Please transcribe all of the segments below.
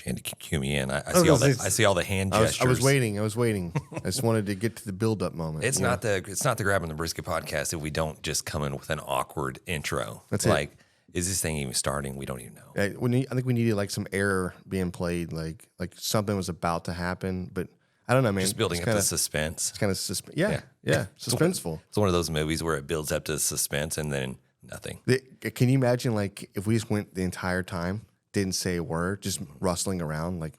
you had to cue me in. I see all the hand gestures. I was waiting. I just wanted to get to the build-up moment. It's not the Grabbing the Brisket podcast if we don't just come in with an awkward intro. That's like, is this thing even starting? We don't even know. I think we needed like some air being played, like something was about to happen, but I don't know, man. Just building up the suspense. It's kind of yeah, suspenseful. It's one of those movies where it builds up to suspense and then nothing. Can you imagine, like, if we just went the entire time, didn't say a word, just rustling around, like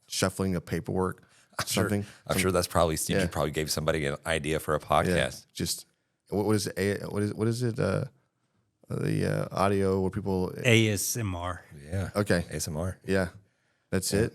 shuffling a paperwork, something? I'm sure that's probably you probably gave somebody an idea for a podcast. Yeah, just what is it? What is it? The audio where people ASMR. Yeah. Okay. ASMR. Yeah. That's it.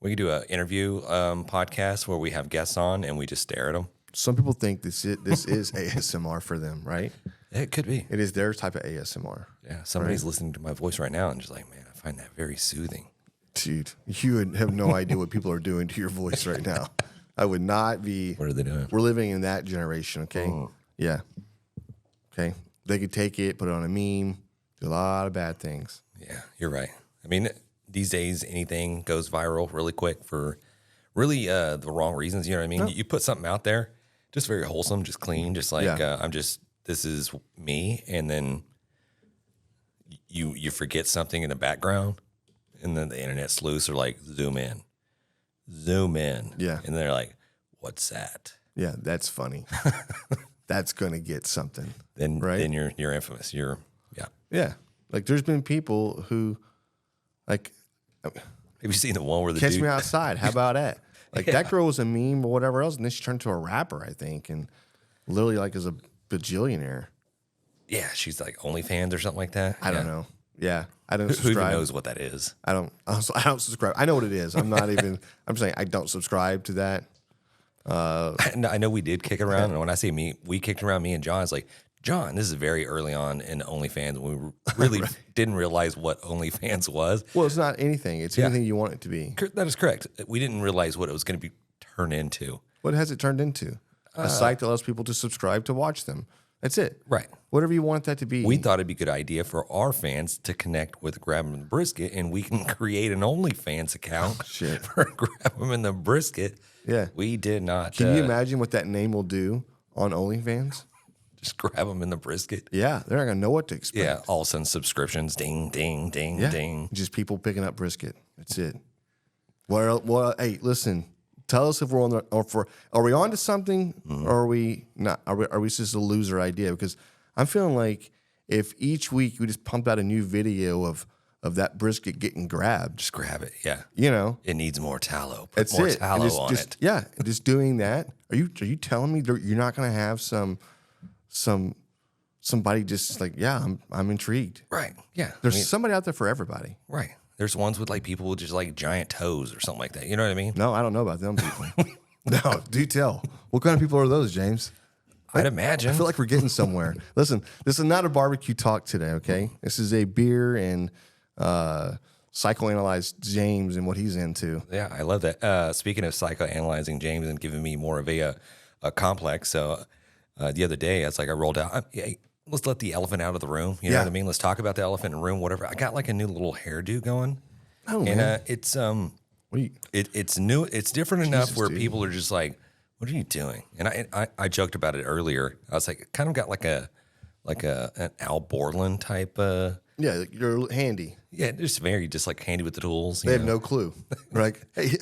We could do an interview podcast where we have guests on and we just stare at them. Some people think this is ASMR for them, right? It could be. It is their type of ASMR. Yeah. Somebody's listening to my voice right now and just like, man, I find that very soothing. Dude, you would have no idea what people are doing to your voice right now. I would not be. What are they doing? We're living in that generation, okay? Oh. Yeah. Okay. They could take it, put it on a meme, do a lot of bad things. Yeah, you're right. I mean, these days, anything goes viral really quick for really the wrong reasons. You know what I mean? No. You put something out there, just very wholesome, just clean, just like, this is me. And then you forget something in the background. And then the internet sleuths are like, zoom in. Yeah. And they're like, what's that? Yeah, that's funny. That's going to get something. Then, right? Then you're infamous. Yeah. Like, there's been people who, like, have you seen the one where the Catch dude... Me Outside? How about that? Like, that girl was a meme or whatever else, and then she turned to a rapper, I think, and literally, like, is a bajillionaire. Yeah, she's like OnlyFans or something like that. I don't know. Yeah, I don't subscribe. Who even knows what that is? I don't subscribe. I know what it is. I'm not even. I'm saying I don't subscribe to that. I know we did kick it around, and when I say me, we kicked around. Me and John. It's like, John, this is very early on in OnlyFans. We really right. didn't realize what OnlyFans was. Well, it's not anything. It's anything you want it to be. That is correct. We didn't realize what it was going to be turned into. What has it turned into? A site that allows people to subscribe to watch them. That's it. Right. Whatever you want that to be. We thought it'd be a good idea for our fans to connect with Grab 'em in the Brisket, and we can create an OnlyFans account for Grab 'em in the Brisket. Yeah. We did not. Can you imagine what that name will do on OnlyFans? Just grab them in the brisket. Yeah, they're not going to know what to expect. Yeah, all of a sudden subscriptions, ding, ding, ding, ding. Just people picking up brisket. That's it. Well, hey, listen. Tell us if we're on the, are we on to something or are we not? Are we just a loser idea? Because I'm feeling like if each week we just pump out a new video of that brisket getting grabbed. Just grab it, yeah. You know. It needs more tallow. Put more tallow on it. Yeah, just doing that. Are you telling me you're not going to have somebody just like, yeah, I'm intrigued. Right, yeah. There's somebody out there for everybody. Right. There's ones with like people with just like giant toes or something like that. You know what I mean? No, I don't know about them people. No, do tell. What kind of people are those, James? I'd imagine. I feel like we're getting somewhere. Listen, this is not a barbecue talk today, okay? This is a beer and psychoanalyze James and what he's into. Yeah, I love that. Speaking of psychoanalyzing James and giving me more of a complex, so the other day, it's like I rolled out, let's let the elephant out of the room. You know what I mean? Let's talk about the elephant in the room, whatever. I got like a new little hairdo going. Oh, and man. It's it's new. It's different enough where people are just like, what are you doing? And I joked about it earlier. I was like, kind of got like an Al Borland type. Yeah, you're handy. Yeah, just very just like handy with the tools. They have no clue. Right? Hey,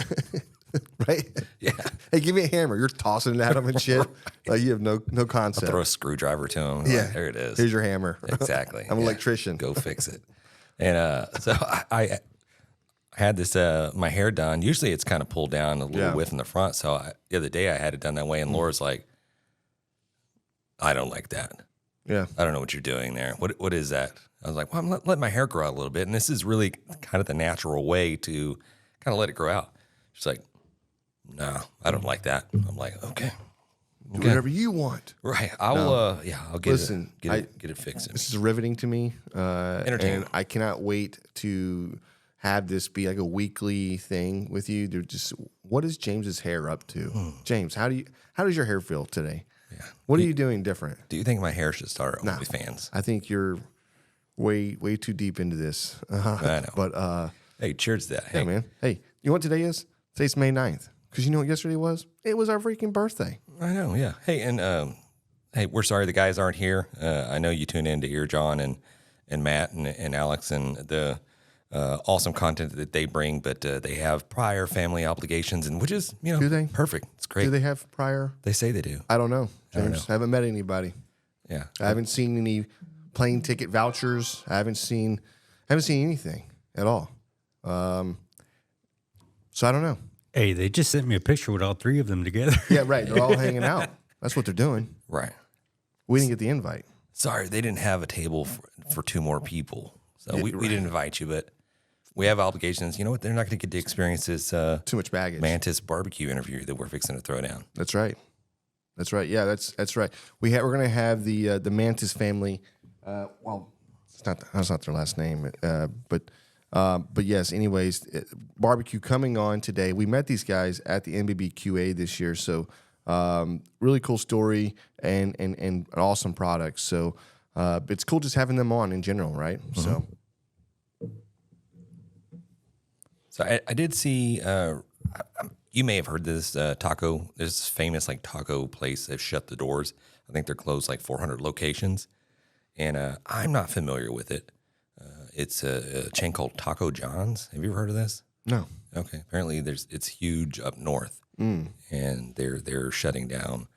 right? Yeah. Hey, give me a hammer. You're tossing it at them and shit. Right. Like you have no concept. I'll throw a screwdriver to them. Yeah. Like, there it is. Here's your hammer. Exactly. I'm an electrician. Go fix it. And so I had this my hair done. Usually it's kind of pulled down a little width in the front. So the other day I had it done that way, and Laura's like, I don't like that. Yeah. I don't know what you're doing there. What is that? I was like, well, I'm letting my hair grow out a little bit, and this is really kind of the natural way to kind of let it grow out. She's like, no, I don't like that. I'm like, okay. Do whatever you want. Right. I'll get it fixed. This is riveting to me. Entertaining. And I cannot wait to have this be like a weekly thing with you. What is James's hair up to? James, how does your hair feel today? Yeah. What are you doing different? Do you think my hair should start OnlyFans? I think you're way too deep into this. I know. But Hey, cheers to that. Yeah, Hey, man. Hey, you know what today is? Today's May 9th. Because you know what yesterday was? It was our freaking birthday. I know, yeah. Hey, and hey, we're sorry the guys aren't here. I know you tune in to hear John and Matt and Alex and the awesome content that they bring, but they have prior family obligations, and which is, you know, Do they? perfect. It's great. Do they have prior? They say they do. I don't know, don't James. know. I haven't met anybody. Yeah. I haven't seen any plane ticket vouchers. I haven't seen anything at all. So I don't know. Hey, they just sent me a picture with all three of them together. Yeah, right. They're all hanging out. That's what they're doing. Right. We didn't get the invite. Sorry, they didn't have a table for two more people. So we right. didn't invite you, but we have obligations. You know what? They're not going to get to experience this Too much baggage. Mantis BBQ interview that we're fixing to throw down. That's right. That's right. Yeah, that's right. We're going to have the Mantis family. Well, that's not their last name, but yes. Anyways, barbecue coming on today. We met these guys at the NBBQA this year, so really cool story and an awesome product. So it's cool just having them on in general, right? Mm-hmm. So I did see. You may have heard this taco. There's this famous like taco place that shut the doors. I think they're closed like 400 locations, and I'm not familiar with it. It's a chain called Taco John's. Have you ever heard of this? No. Okay. Apparently, it's huge up north, and they're shutting down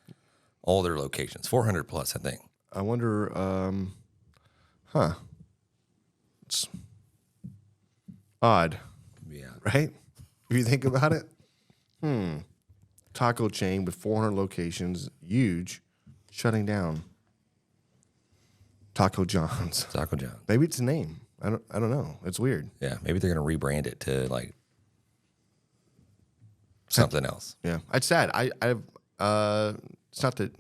all their locations, 400 plus, I think. I wonder. It's odd. Yeah. Right? If you think about it. Taco chain with 400 locations, huge, shutting down. Taco John's. Taco John. Maybe it's a name. I don't know. It's weird. Yeah. Maybe they're going to rebrand it to like something else. Yeah. It's sad. It's not that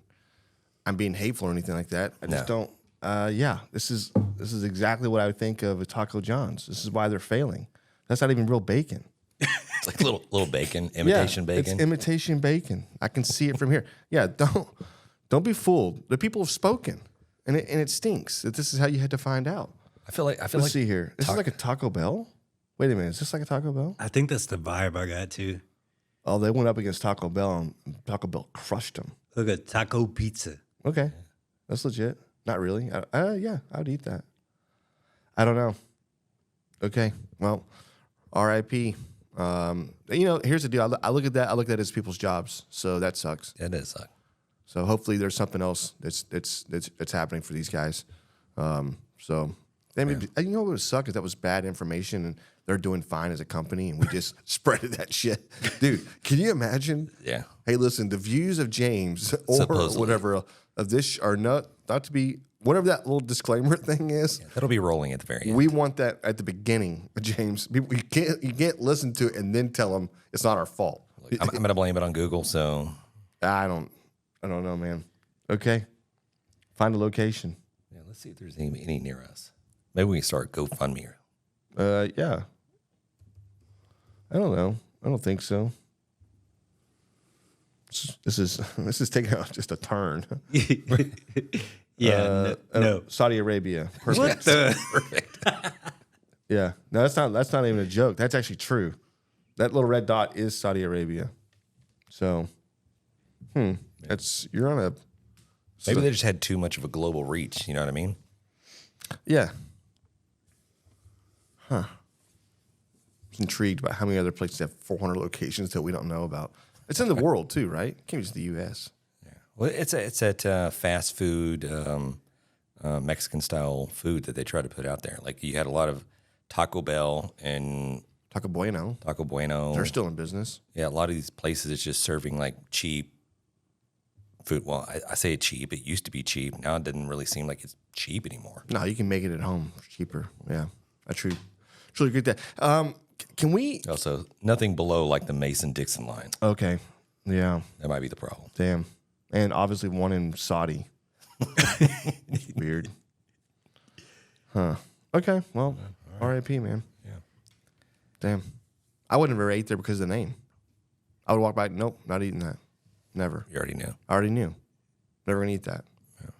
I'm being hateful or anything like that. I just don't. Yeah. This is exactly what I would think of a Taco John's. This is why they're failing. That's not even real bacon. It's like little bacon, imitation bacon. It's imitation bacon. I can see it from here. Yeah, don't be fooled. The people have spoken, and it stinks. That this is how you had to find out. I feel like Let's see here. This is like a Taco Bell. Wait a minute. Is this like a Taco Bell? I think that's the vibe I got too. Oh, they went up against Taco Bell, and Taco Bell crushed them. Look at taco pizza. Okay, that's legit. Not really. Yeah, I would eat that. I don't know. Okay, well, R.I.P. Here's the deal. I look at that. I look at it as people's jobs, so that sucks. It is suck. So hopefully there's something else that's happening for these guys. You know what would suck is that was bad information, and they're doing fine as a company, and we just spreaded that shit, dude. Can you imagine? Yeah. Hey, listen, the views of James or Supposedly. whatever of this are not to be whatever that little disclaimer thing is. Yeah, that'll be rolling at the very end. We want that at the beginning, James. You can't listen to it and then tell them it's not our fault. I'm going to blame it on Google. So I don't know, man. Okay, find a location. yeah, let's see if there's any near us. Maybe we can start GoFundMe. Yeah. I don't know. I don't think so. This is taking just a turn. Yeah, no. Saudi Arabia. What Perfect. the? Yeah. No, that's not even a joke. That's actually true. That little red dot is Saudi Arabia. So, you're on a. Maybe they just had too much of a global reach. You know what I mean? Yeah. Huh. I'm intrigued by how many other places have 400 locations that we don't know about. It's in the world too, right? It can't be just the U.S. Yeah. Well, it's at fast food, Mexican style food that they try to put out there. Like you had a lot of Taco Bell and Taco Bueno. Taco Bueno. They're still in business. Yeah, a lot of these places is just serving like cheap food. Well, I say cheap. It used to be cheap. Now it doesn't really seem like it's cheap anymore. No, you can make it at home for cheaper. Yeah, I truly agree with that. Can we? Also, nothing below like the Mason-Dixon line. Okay. Yeah. That might be the problem. Damn. And obviously one in Saudi. Weird. Huh. Okay. Well, R.I.P. man. Yeah. Damn. I wouldn't have ever ate there because of the name. I would walk by. Nope, not eating that. Never. You already knew. I already knew. Never gonna eat that. Yeah.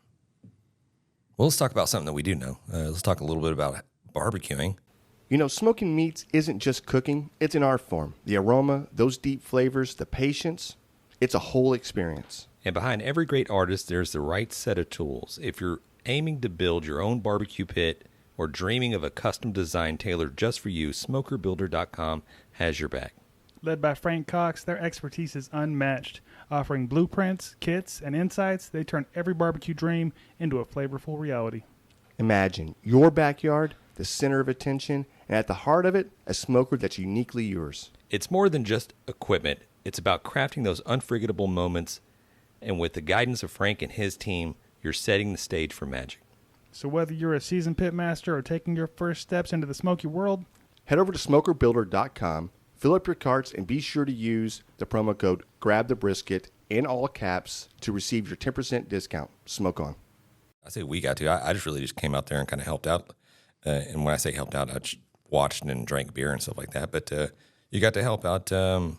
Well, let's talk about something that we do know. Let's talk a little bit about barbecuing. You know, smoking meats isn't just cooking, it's an art form. The aroma, those deep flavors, the patience, it's a whole experience. And behind every great artist, there's the right set of tools. If you're aiming to build your own barbecue pit or dreaming of a custom design tailored just for you, SmokerBuilder.com has your back. Led by Frank Cox, their expertise is unmatched. Offering blueprints, kits, and insights, they turn every barbecue dream into a flavorful reality. Imagine your backyard, the center of attention, and at the heart of it, a smoker that's uniquely yours. It's more than just equipment. It's about crafting those unforgettable moments. And with the guidance of Frank and his team, you're setting the stage for magic. So whether you're a seasoned pit master or taking your first steps into the smoky world, Head over to SmokerBuilder.com, fill up your carts, and be sure to use the promo code GRABTHEBRISKET in all caps to receive your 10% discount. Smoke on. I say we got to. I just really just came out there and kind of helped out. And when I say helped out, I just watched and drank beer and stuff like that. But you got to help out a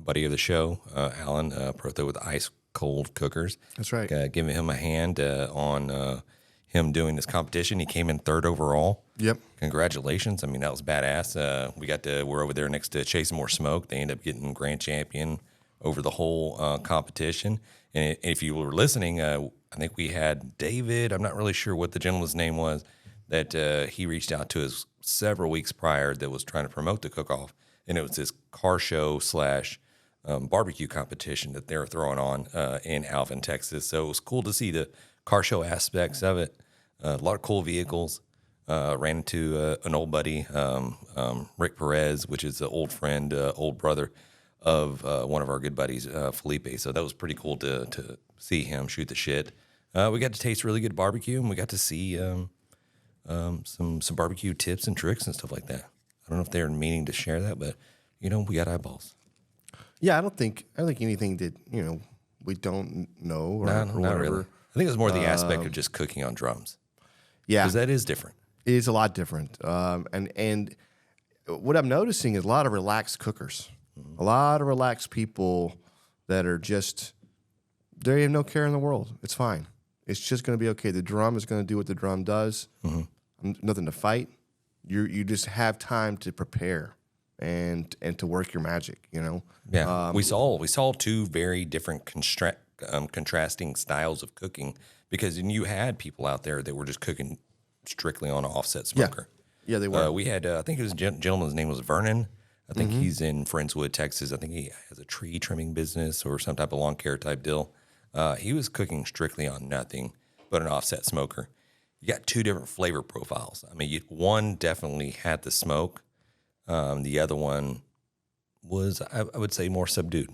buddy of the show, Alan Protho with Ice Cold Cookers. That's right. Giving him a hand on him doing this competition. He came in third overall. Yep. Congratulations. I mean, that was badass. We're over there next to Chasing More Smoke. They ended up getting grand champion over the whole competition. And if you were listening, I think we had David, I'm not really sure what the gentleman's name was, that he reached out to us several weeks prior that was trying to promote the cook-off. And it was this car show / barbecue competition that they were throwing on in Alvin, Texas. So it was cool to see the car show aspects of it. A lot of cool vehicles. Ran into an old buddy, Rick Perez, which is an old friend, old brother of one of our good buddies, Felipe. So that was pretty cool to see him shoot the shit. We got to taste really good barbecue, and we got to see some barbecue tips and tricks and stuff like that. I don't know if they're meaning to share that, but we got eyeballs. Yeah, I don't think anything that we don't know or, No, or not whatever. really. I think it was more the aspect of just cooking on drums. Yeah, Because that is different. it is a lot different. And what I'm noticing is a lot of relaxed cookers, a lot of relaxed people that are just they have no care in the world. It's fine. It's just going to be okay. The drum is going to do what the drum does. Nothing to fight. You just have time to prepare and to work your magic. Yeah, we saw two very different contrasting styles of cooking because you had people out there that were just cooking strictly on an offset smoker. Yeah, they were. We had I think it was a gentleman's name was Vernon. I think he's in Friendswood, Texas. I think he has a tree trimming business or some type of lawn care type deal. He was cooking strictly on nothing but an offset smoker. You got two different flavor profiles. I mean, one definitely had the smoke. The other one was, I would say, more subdued.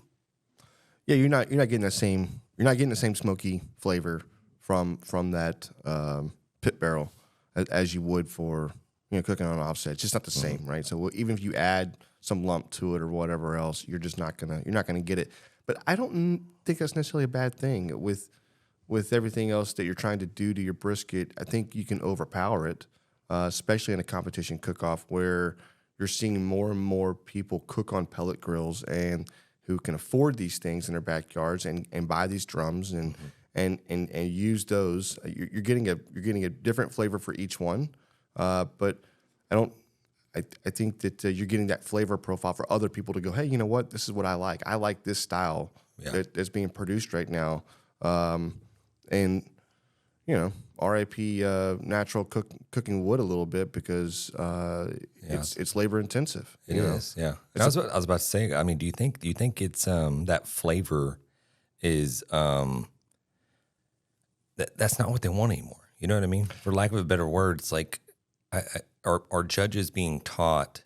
Yeah, you're not getting the same smoky flavor from that pit barrel as you would for cooking on an offset. It's just not the same, right? So even if you add some lump to it or whatever else, you're not gonna get it. But I don't think that's necessarily a bad thing with everything else that you're trying to do to your brisket. I think you can overpower it, especially in a competition cook-off where you're seeing more and more people cook on pellet grills and who can afford these things in their backyards and buy these drums and use those. You're getting a different flavor for each one, but I think that you're getting that flavor profile for other people to go, hey, you know what? This is what I like. I like this style that's being produced right now. And RIP natural cooking wood a little bit because it's labor intensive. It is, yeah. I was about to say. I mean, do you think it's that flavor is that's not what they want anymore? You know what I mean? For lack of a better word, it's like are judges being taught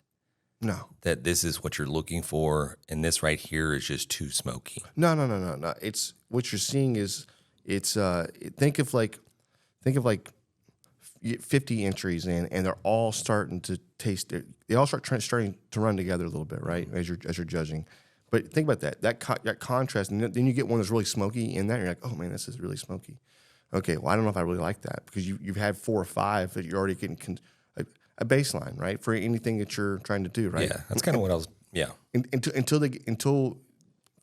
No. that this is what you're looking for, and this right here is just too smoky? No. It's what you're seeing is think of like 50 entries in, and they're all starting to taste it. They all starting to run together a little bit, right? As you're judging. But think about that contrast, and then you get one that's really smoky in that. And you're like, oh man, this is really smoky. Okay, well I don't know if I really like that because you've had 4 or 5 that you're already getting a baseline, right, for anything that you're trying to do, right? Yeah, that's kind of what I was. Yeah, until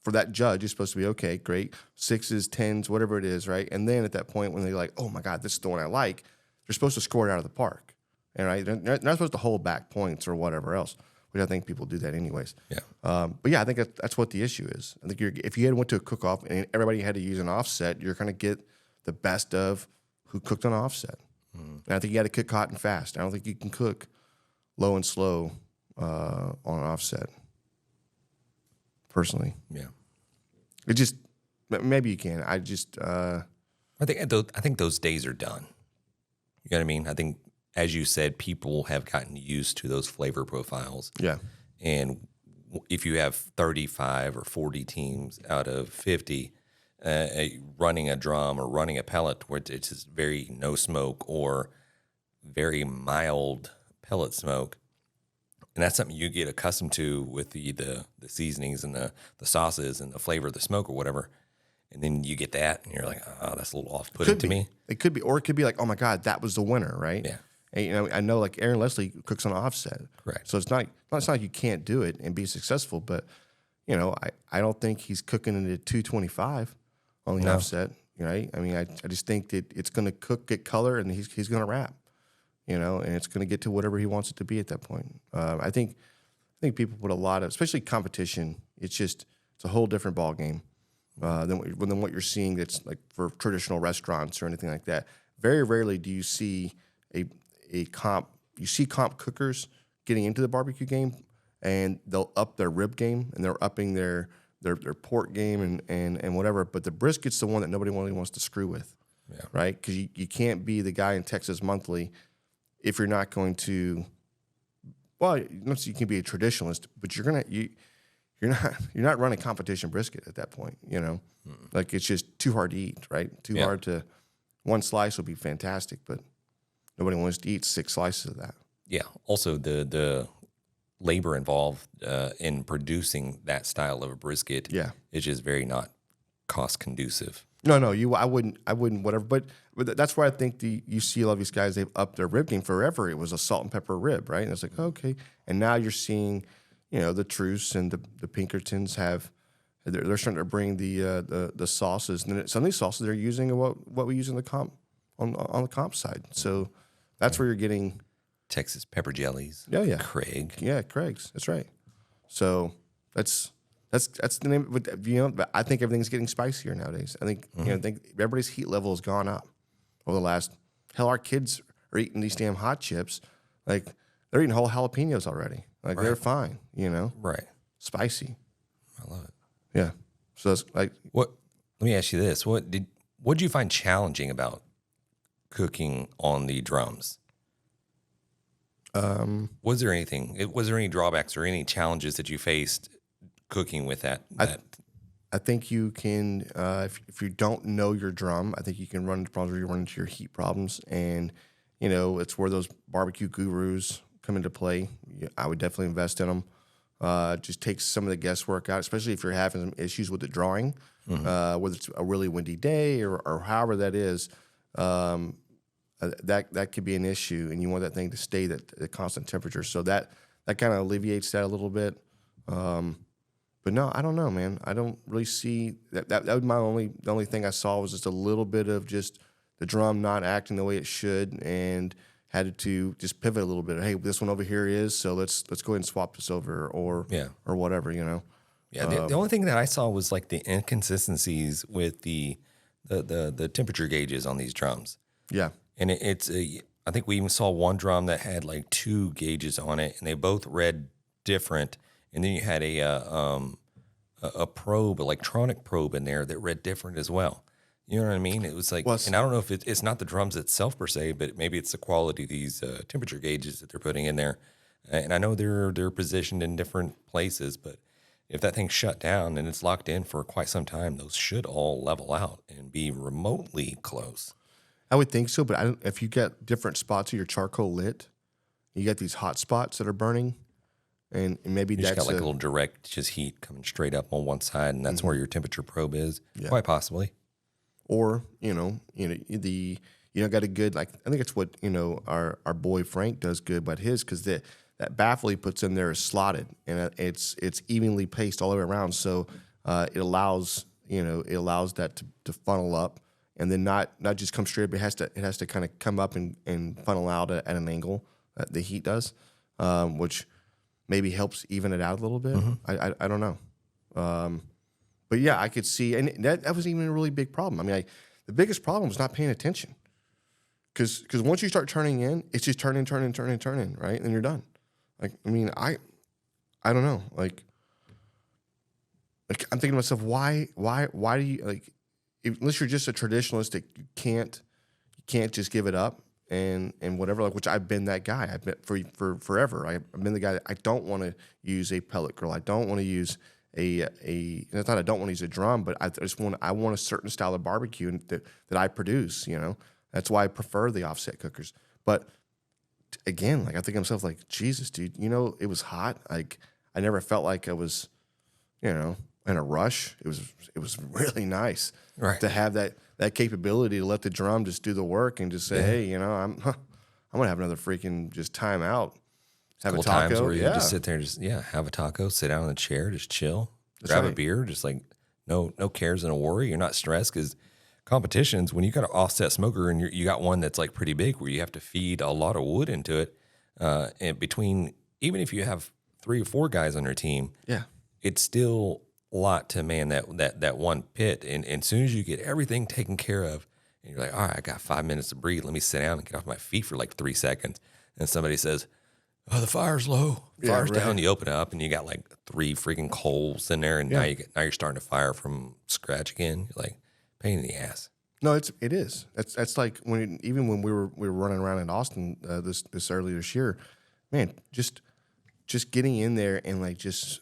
for that judge, it's supposed to be okay, great, 6s, 10s, whatever it is, right? And then at that point when they're like, oh my God, this is the one I like, they're supposed to score it out of the park. And right, they're not supposed to hold back points or whatever else, which I think people do that anyways. Yeah. But yeah, I think that's what the issue is. I think if you had went to a cook-off and everybody had to use an offset, you're going to get the best of who cooked on offset. And I think you got to cook hot and fast. I don't think you can cook low and slow on an offset. Personally, Yeah. it just maybe you can. I think those days are done. You know what I mean? I think, as you said, people have gotten used to those flavor profiles. yeah. And if you have 35 or 40 teams out of 50 running a drum or running a pellet where it's just very no smoke or very mild pellet smoke, and that's something you get accustomed to with the seasonings and the sauces and the flavor of the smoke or whatever, and then you get that and you're like, oh, that's a little off-putting to me. It could be, or it could be like, oh my God, that was the winner, right? Yeah. And, I know like Aaron Leslie cooks on offset. Correct. So it's not like you can't do it and be successful, but I don't think he's cooking it at 225 on the offset, right? I mean, I just think that it's going to get color and he's going to wrap, and it's going to get to whatever he wants it to be at that point. I think people put a lot of, especially competition. It's a whole different ball game than what you're seeing. That's like for traditional restaurants or anything like that. Very rarely do you see a comp. You see comp cookers getting into the barbecue game, and they'll up their rib game and they're upping their pork game and whatever. But the brisket's the one that nobody really wants to screw with, right? Because you can't be the guy in Texas Monthly if you're not going to. Well, you can be a traditionalist, but you're not running competition brisket at that point. Like it's just too hard to eat, right? Too hard to. One slice would be fantastic, but nobody wants to eat 6 slices of that. Yeah. Also, the labor involved in producing that style of a brisket is just very not cost conducive. No, I wouldn't, whatever. But that's why I think you see a lot of these guys, they've upped their rib game. Forever, it was a salt and pepper rib, right? And it's like, okay. And now you're seeing, the Truce and the Pinkertons they're starting to bring the sauces. And some of these sauces they're using what we use in the comp on the comp side. So that's where you're getting Texas pepper jellies. Yeah. Craig. Yeah, Craig's. That's right. So that's the name. But I think everything's getting spicier nowadays. I think I think everybody's heat level has gone up over the last. Hell, our kids are eating these damn hot chips. Like they're eating whole jalapenos already. Like they're fine. Right. Spicy. I love it. Yeah. So that's like What? Let me ask you this: what did you find challenging about cooking on the drums? Was there anything? Was there any drawbacks or any challenges that you faced cooking with that? I think you can, if you don't know your drum, I think you can run into problems where you run into your heat problems. And, it's where those barbecue gurus come into play. I would definitely invest in them. Just takes some of the guesswork out, especially if you're having some issues with the drawing, whether it's a really windy day or however that is. That could be an issue, and you want that thing to stay at the constant temperature. So that kind of alleviates that a little bit. But no, I don't know, man. I don't really see that. That was the only thing I saw was just a little bit of just the drum not acting the way it should, and had to just pivot a little bit. Hey, this one over here is, so let's go ahead and swap this over or whatever, Yeah, the only thing that I saw was like the inconsistencies with the temperature gauges on these drums. Yeah. And I think we even saw one drum that had like 2 gauges on it, and they both read different. And then you had a probe, electronic probe in there that read different as well. You know what I mean? It was like, and I don't know if it's not the drums itself per se, but maybe it's the quality of these temperature gauges that they're putting in there. And I know they're positioned in different places, but if that thing's shut down and it's locked in for quite some time, those should all level out and be remotely close. I would think so, but if you get different spots of your charcoal lit, you get these hot spots that are burning, and maybe You that's just got like a little direct just heat coming straight up on one side, and that's where your temperature probe is, quite possibly. Or got a good, like, I think it's what our boy Frank does good about his, because that baffle he puts in there is slotted, and it's evenly paced all the way around, so it allows that to funnel up. And then not just come straight up. It has to kind of come up and funnel out at an angle. the heat does, which maybe helps even it out a little bit. I don't know. But yeah, I could see, and that wasn't even a really big problem. I mean, the biggest problem was not paying attention. Because once you start turning in, it's just turning, right? And you're done. Like, I mean, I don't know. Like I'm thinking to myself, why do you, like, unless you're just a traditionalist, you can't just give it up and whatever. Like, which I've been that guy. I've been for forever. I've been the guy that I don't want to use a pellet grill. I don't want to use and it's not I don't want to use a drum, but I want a certain style of barbecue that I produce. You know, that's why I prefer the offset cookers. But again, like I think to myself, like, Jesus, dude, you know, it was hot. Like I never felt like I was, you know, in a rush. It was really nice to have that capability to let the drum just do the work and just say, hey, you know, I'm gonna have another freaking just time out. Have a taco. Times where you just sit there and just have a taco, sit down in a chair, just chill, grab a beer, just like no cares and a worry. You're not stressed because competitions, when you got an offset smoker and you got one that's like pretty big where you have to feed a lot of wood into it, and between, even if you have 3 or 4 guys on your team, it's still a lot to man that one pit. And as soon as you get everything taken care of and you're like, all right, I got 5 minutes to breathe, let me sit down and get off my feet for like 3 seconds. And somebody says, oh, the fire's low. Fire's down. You open it up and you got like 3 freaking coals in there, and now you're starting to fire from scratch again. You're like, pain in the ass. No, it is. That's like when we were running around in Austin this earlier this year, man. Just getting in there and like just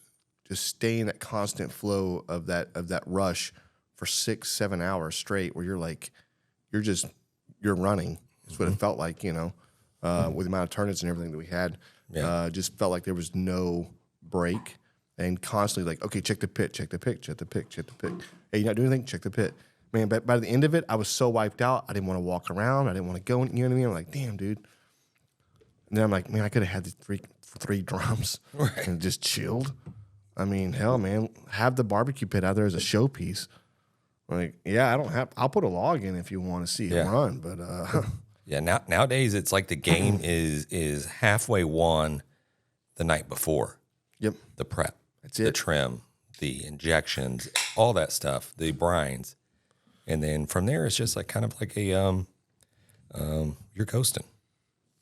staying that constant flow of that rush for 6-7 hours straight, where you're like you're running. That's what it felt like, you know. With the amount of turnips and everything that we had, just felt like there was no break, and constantly like, okay, check the pit. Hey, you're not doing anything? Check the pit. Man, but by the end of it, I was so wiped out. I didn't want to walk around. I didn't want to go. You know what I mean? I'm like, damn, dude. And then I'm like, man, I could have had the three drums and just chilled. I mean, hell, man, have the barbecue pit out there as a showpiece. Like, I'll put a log in if you want to see it run, but nowadays it's like the game is halfway won the night before. Yep. The prep. That's it. The trim, the injections, all that stuff, the brines. And then from there it's just like kind of like a you're coasting.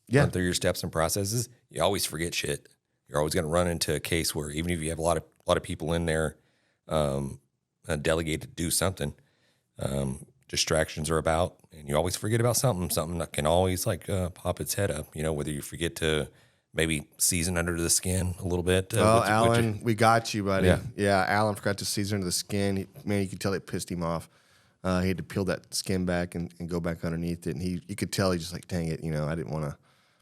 Yeah. Run through your steps and processes. You always forget shit. You're always going to run into a case where even if you have a lot of people in there delegated to do something, distractions are about, and you always forget about something that can always like pop its head up, you know, whether you forget to maybe season under the skin a little bit. Alan, we got you, buddy. Yeah, Alan forgot to season under the skin. Man, you could tell it pissed him off. He had to peel that skin back and go back underneath it, and you could tell he just like, dang it, you know, I didn't want to.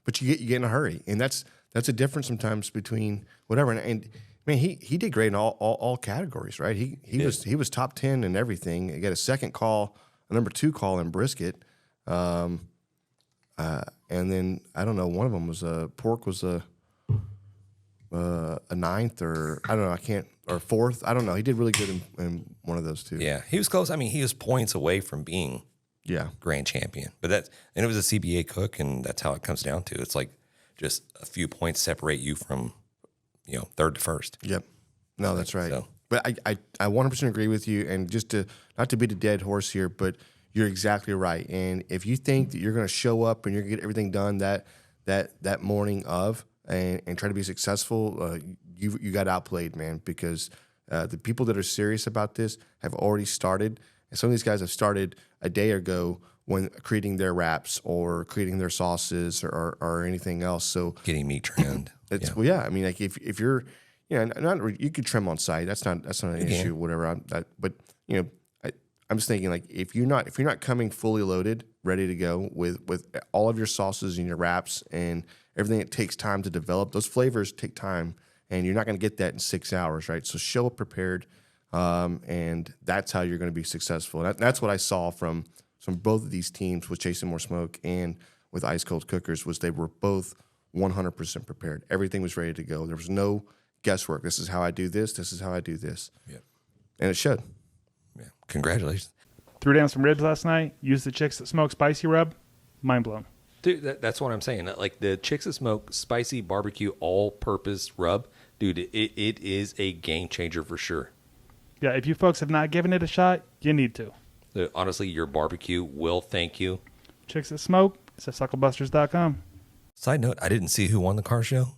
But you get in a hurry, and that's a difference sometimes between whatever. And I mean, he did great in all categories, right? He was top 10 in everything. He got a second call, a number 2 call in brisket, and then I don't know. One of them was pork was a 9th, or I don't know. Or 4th. I don't know. He did really good in one of those 2. Yeah, he was close. I mean, he was points away from being grand champion. But and it was a CBA cook, and that's how it comes down to. It's like just a few points separate you from, you know, 3rd to 1st. Yep. No, that's right. So. But I 100% agree with you. And just not to beat a dead horse here, but you're exactly right. And if you think that you're going to show up and you're going to get everything done that morning of and try to be successful, you got outplayed, man, because the people that are serious about this have already started. And some of these guys have started a day ago when creating their wraps or creating their sauces or anything else. So getting meat trimmed. Well, I mean, like if you're, you know, you could trim on site. That's not an issue. Whatever. But you know, I'm just thinking like if you're not coming fully loaded, ready to go with all of your sauces and your wraps and everything, it takes time to develop. Those flavors take time, and you're not going to get that in 6 hours, right? So show up prepared, and that's how you're going to be successful. And that's what I saw from both of these teams with Chasing More Smoke and with Ice Cold Cookers, was they were both 100% prepared. Everything was ready to go. There was no guesswork. This is how I do this. This is how I do this. Yeah. And it showed. Yeah. Congratulations. Threw down some ribs last night. Used the Chicks That Smoke Spicy Rub. Mind blown. Dude, that's what I'm saying. Like the Chicks That Smoke Spicy Barbecue All-Purpose Rub, dude, it is a game changer for sure. Yeah, if you folks have not given it a shot, you need to. Honestly, your barbecue will thank you. Chicks That Smoke, it's at sucklebusters.com. Side note, I didn't see who won the car show.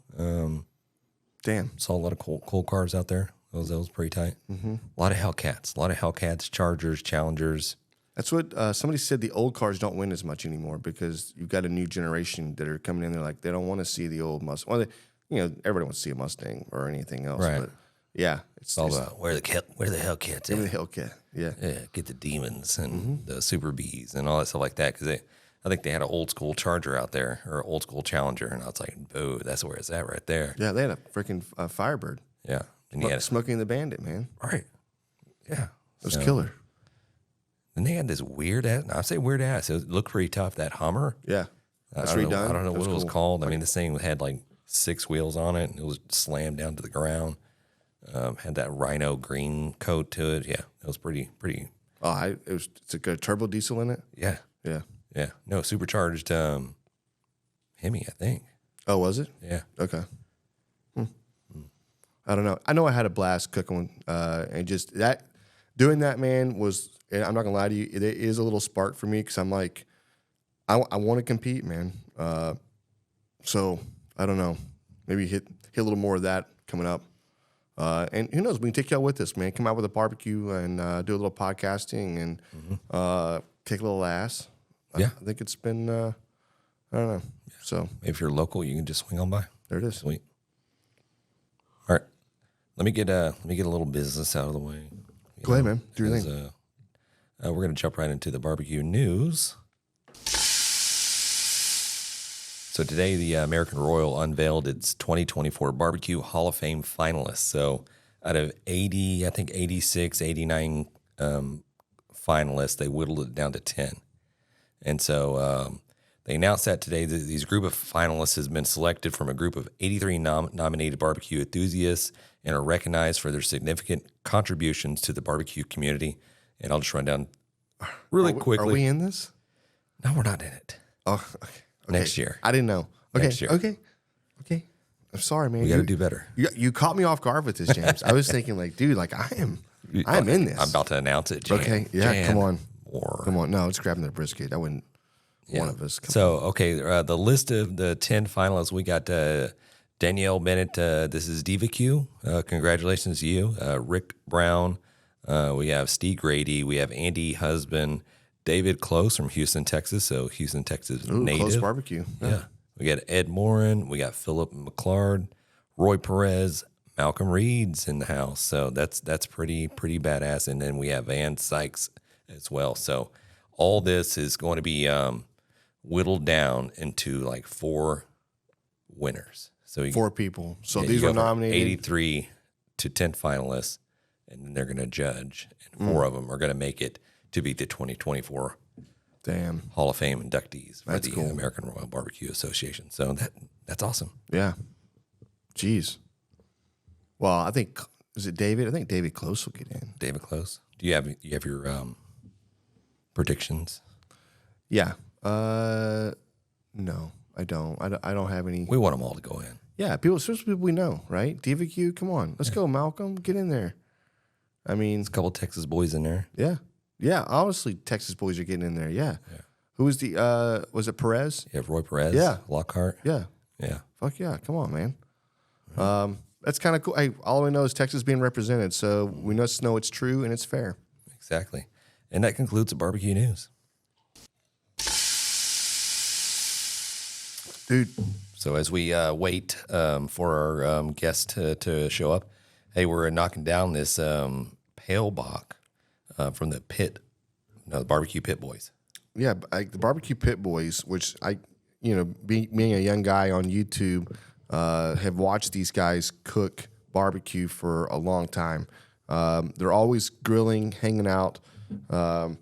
Damn. Saw a lot of cool cars out there. That was pretty tight. Mm-hmm. A lot of Hellcats, Chargers, Challengers. That's what somebody said. The old cars don't win as much anymore because you've got a new generation that are coming in. They're like, they don't want to see the old Mustang. Well, everybody wants to see a Mustang or anything else. Right. But yeah, it's All about where the Hellcats give me at? the Hellcat. Yeah. Yeah, get the Demons and the Super Bees and all that stuff like that. Because I think they had an old school Charger out there or an old school Challenger, and I was like, "Oh, that's where it's at right there." Yeah, they had a freaking Firebird. Yeah, and you had Smoking the Bandit, man. right. Yeah, It was killer. And they had this weird ass. I say weird ass. It looked pretty tough. That Hummer. Yeah. That's I don't redone. know, I don't know That what it was cool. called. I mean, this thing had like 6 wheels on it, and it was slammed down to the ground. Had that rhino green coat to it. Yeah, it was pretty. Oh, it's a good turbo diesel in it. Yeah, Yeah. yeah. No, supercharged Hemi, I think. Oh, was it? Yeah. Okay. I don't know. I know I had a blast cooking, and just that doing that, man, was. And I'm not gonna lie to you, it is a little spark for me because I'm like, I want to compete, man. So I don't know. Maybe hit a little more of that coming up. And who knows? We can take y'all with us, man. Come out with a barbecue and do a little podcasting and kick a little ass. Yeah. I think it's been. I don't know. So If you're local, you can just swing on by. there it is. Sweet. All right. Let me get a little business out of the way. Go ahead, man. Do your As, thing. we're going to jump right into the barbecue news. So today, the American Royal unveiled its 2024 Barbecue Hall of Fame finalists. So out of 80, I think 86, 89 finalists, they whittled it down to 10. And so they announced that today that these group of finalists has been selected from a group of 83 nominated barbecue enthusiasts and are recognized for their significant contributions to the barbecue community. And I'll just run down really quickly. Are we in this? No, we're not in it. Oh, okay. Next year. I didn't know. Okay. Next year. Okay. I'm sorry, man. We got to do better. You caught me off guard with this, James. I was thinking, like, dude, like I'm in this. I'm about to announce it. Jan, Okay, yeah, Jan, come on. Or, Come on, no, it's grabbing the brisket. I wouldn't. yeah. One of us. Come So, okay, the list of the 10 finalists, we got Danielle Bennett. This is BBQ. Congratulations to you. Rick Brown. We have Steve Grady. We have Andy Husband. David Close from Houston, Texas. So, Houston, Texas Ooh, native. close barbecue. Yeah. We got Ed Morin. We got Philip McClard, Roy Perez, Malcolm Reed's in the house. So that's pretty badass. And then we have Van Sykes as well. So all this is going to be whittled down into like 4 winners. So you, 4 people. So yeah, these you were go from nominated. 83 to 10 finalists, and then they're going to judge. And 4 of them are going to make it to be the 2024 Damn. Hall of Fame inductees for That's the cool. American Royal Barbecue Association. So that's awesome. Yeah. Jeez. Well, I think is it David? I think David Close will get in. David Close. Do you have your predictions? Yeah. No, I don't. I don't have any. We want them all to go in. Yeah, especially people we know, right? DVQ, come on, let's go, Malcolm, get in there. I mean, A couple Texas boys in there. yeah. Honestly, Texas boys are getting in there. Yeah. Who was the? Was it Perez? You have Roy Perez. Yeah. Lockhart. Yeah. Yeah. Fuck yeah! Come on, man. That's kind of cool. Hey, all we know is Texas being represented, so we just know it's true and it's fair. Exactly. And that concludes the barbecue news. Dude, So as we wait for our guest to show up, hey, we're knocking down this pale Bock from the the barbecue pit boys. yeah, the barbecue pit boys, which being a young guy on YouTube, have watched these guys cook barbecue for a long time. They're always grilling, hanging out. What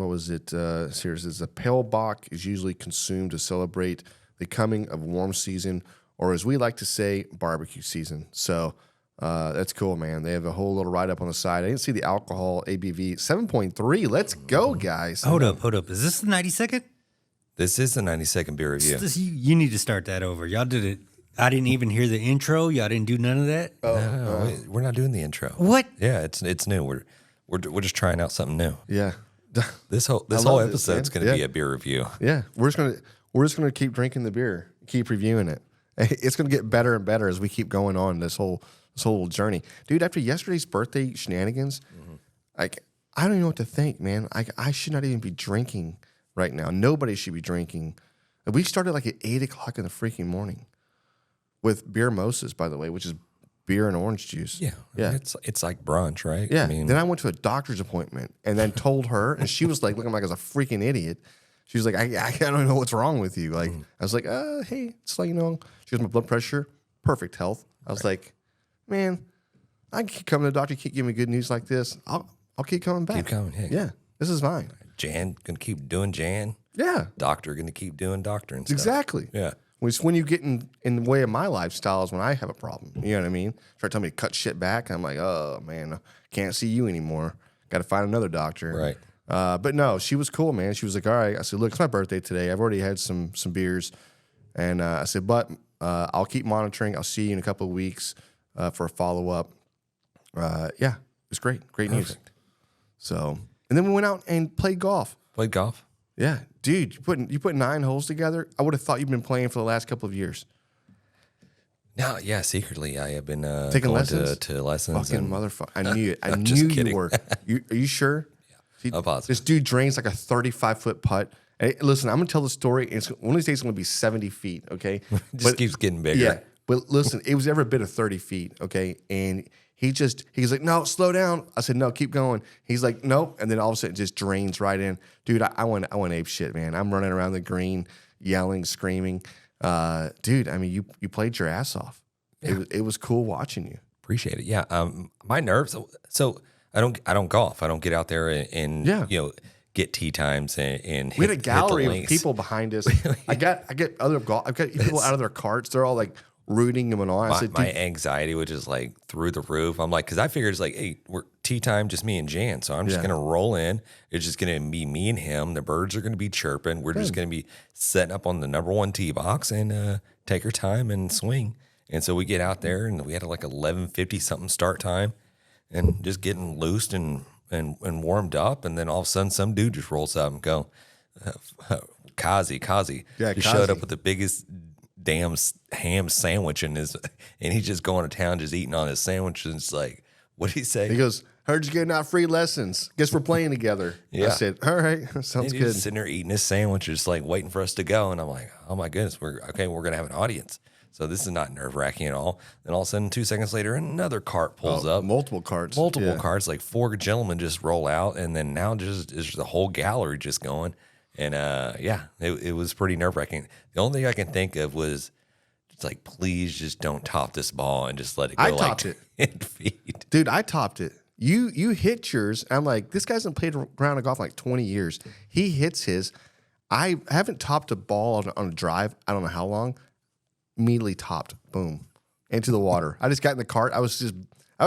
was it? Here's a pale Bock is usually consumed to celebrate the coming of warm season, or as we like to say, barbecue season. So that's cool, man. They have a whole little write up on the side. I didn't see the alcohol ABV 7.3. Let's go, guys. Hold up. Is this the 92nd? This is the 90-second beer review. You need to start that over. Y'all did it. I didn't even hear the intro. Y'all didn't do none of that. No, we're not doing the intro. What? Yeah, it's new. We're just trying out something new. Yeah. This whole love episode's man. going to be Yeah. a beer review. Yeah. We're just gonna keep drinking the beer, keep reviewing it. It's gonna get better and better as we keep going on this whole journey. Dude, after yesterday's birthday shenanigans, like I don't even know what to think, man. I should not even be drinking right now. Nobody should be drinking. We started like at 8 o'clock in the freaking morning with beer mimosas, by the way, which is beer and orange juice. Yeah, Yeah. It's like brunch, right? Yeah. I mean, Then I went to a doctor's appointment and then told her, and she was like looking like I was a freaking idiot. She was like, I don't know what's wrong with you. Like, I was like, hey, just let you know. She goes, my blood pressure, perfect health. I was like, man, I can keep coming to the doctor, keep giving me good news like this. I'll keep coming back. keep coming. Hey, Yeah, this is fine. Jan gonna keep doing Jan. Yeah, Doctor gonna keep doing doctor and stuff. exactly. Yeah. When you get in the way of my lifestyle is when I have a problem. You know what I mean? Start telling me to cut shit back. I'm like, oh, man, I can't see you anymore. Got to find another doctor. Right. But no, she was cool, man. She was like, all right. I said, look, it's my birthday today. I've already had some beers. And I said, but I'll keep monitoring. I'll see you in a couple of weeks for a follow-up. Yeah, it was great. Great news. So, and then we went out and played golf. Played golf. Yeah, dude, you put 9 holes together. I would have thought you've been playing for the last couple of years. No, yeah, secretly I have been Taking going lessons? to lessons. Fucking and motherfucker! I knew it. I I'm just knew you kidding. were. Are you sure? See, I'm positive. This dude drains like a 35-foot putt. And listen, I'm gonna tell the story. And one of these days, it's gonna be 70 feet. Okay, just keeps getting bigger. yeah. But listen, it was every bit of 30 feet. Okay, and he's like, no, slow down. I said, no, keep going. He's like, nope. And then all of a sudden, it just drains right in. Dude, I went ape shit, man. I'm running around the green, yelling, screaming. Dude, I mean, you played your ass off. Yeah. It was cool watching you. Appreciate it. Yeah. My nerves. So I don't golf. I don't get out there and Yeah. get tee times and We had a hit the gallery of links. people behind us. I get other golf. I've got people out of their carts. They're all like rooting them and all. I said, My dude, anxiety was just like through the roof. I'm like, because I figured it's like, hey, we're tea time, just me and Jan. So I'm just Yeah. gonna roll in. It's just gonna be me and him. The birds are gonna be chirping. We're just gonna be setting up on the number 1 tee box and take our time and swing. And so we get out there and we had like 11:50 something start time, and just getting loosed and warmed up. And then all of a sudden, some dude just rolls up and go, Kazi, Yeah, just showed Kazi. up with the biggest damn ham sandwich in his, and he's just going to town, just eating on his sandwich. And it's like, what did he say? he goes, heard you getting out free lessons. Guess we're playing together. I Yeah. said, all right, sounds He's good. just sitting there eating his sandwich, just like waiting for us to go. And I'm like, oh my goodness, we're gonna have an audience. So this is not nerve wracking at all. Then all of a sudden, 2 seconds later, another cart pulls up. Multiple carts. Multiple Yeah. carts, like 4 gentlemen just roll out, and then now just is the whole gallery just going. And it was pretty nerve wracking. The only thing I can think of was just like, please just don't top this ball and just let it go. I like topped it. 10 feet. Dude, I topped it. You hit yours. I'm like, this guy hasn't played a round of golf in like 20 years. He hits his. I haven't topped a ball on a drive. I don't know how long. Immediately topped. Boom. Into the water. I just got in the cart. I was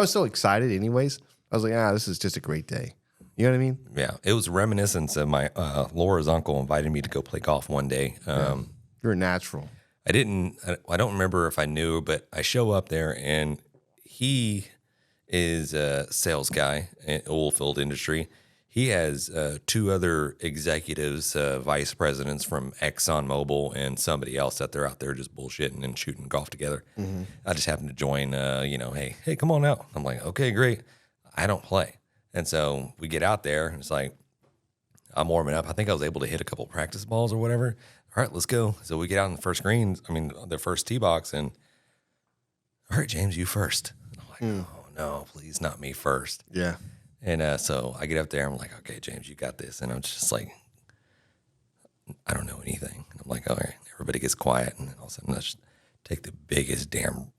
so excited anyways. I was like, this is just a great day. You know what I mean? Yeah, it was reminiscence of my Laura's uncle invited me to go play golf one day. You're a natural. I don't remember if I knew, but I show up there and he is a sales guy in oil field industry. He has 2 other executives, vice presidents from ExxonMobil and somebody else that they're out there just bullshitting and shooting golf together. I just happened to join, hey, come on out. I'm like, okay, great. I don't play. And so we get out there and it's like, I'm warming up. I think I was able to hit a couple practice balls or whatever. All right, let's go. So we get out in the first the first tee box, and all right, James, you first. I'm like, oh no, please not me first. Yeah. And so I get up there. I'm like, okay, James, you got this. And I'm just like, I don't know anything. I'm like, all right, everybody gets quiet. And all of a sudden, let's take the biggest damn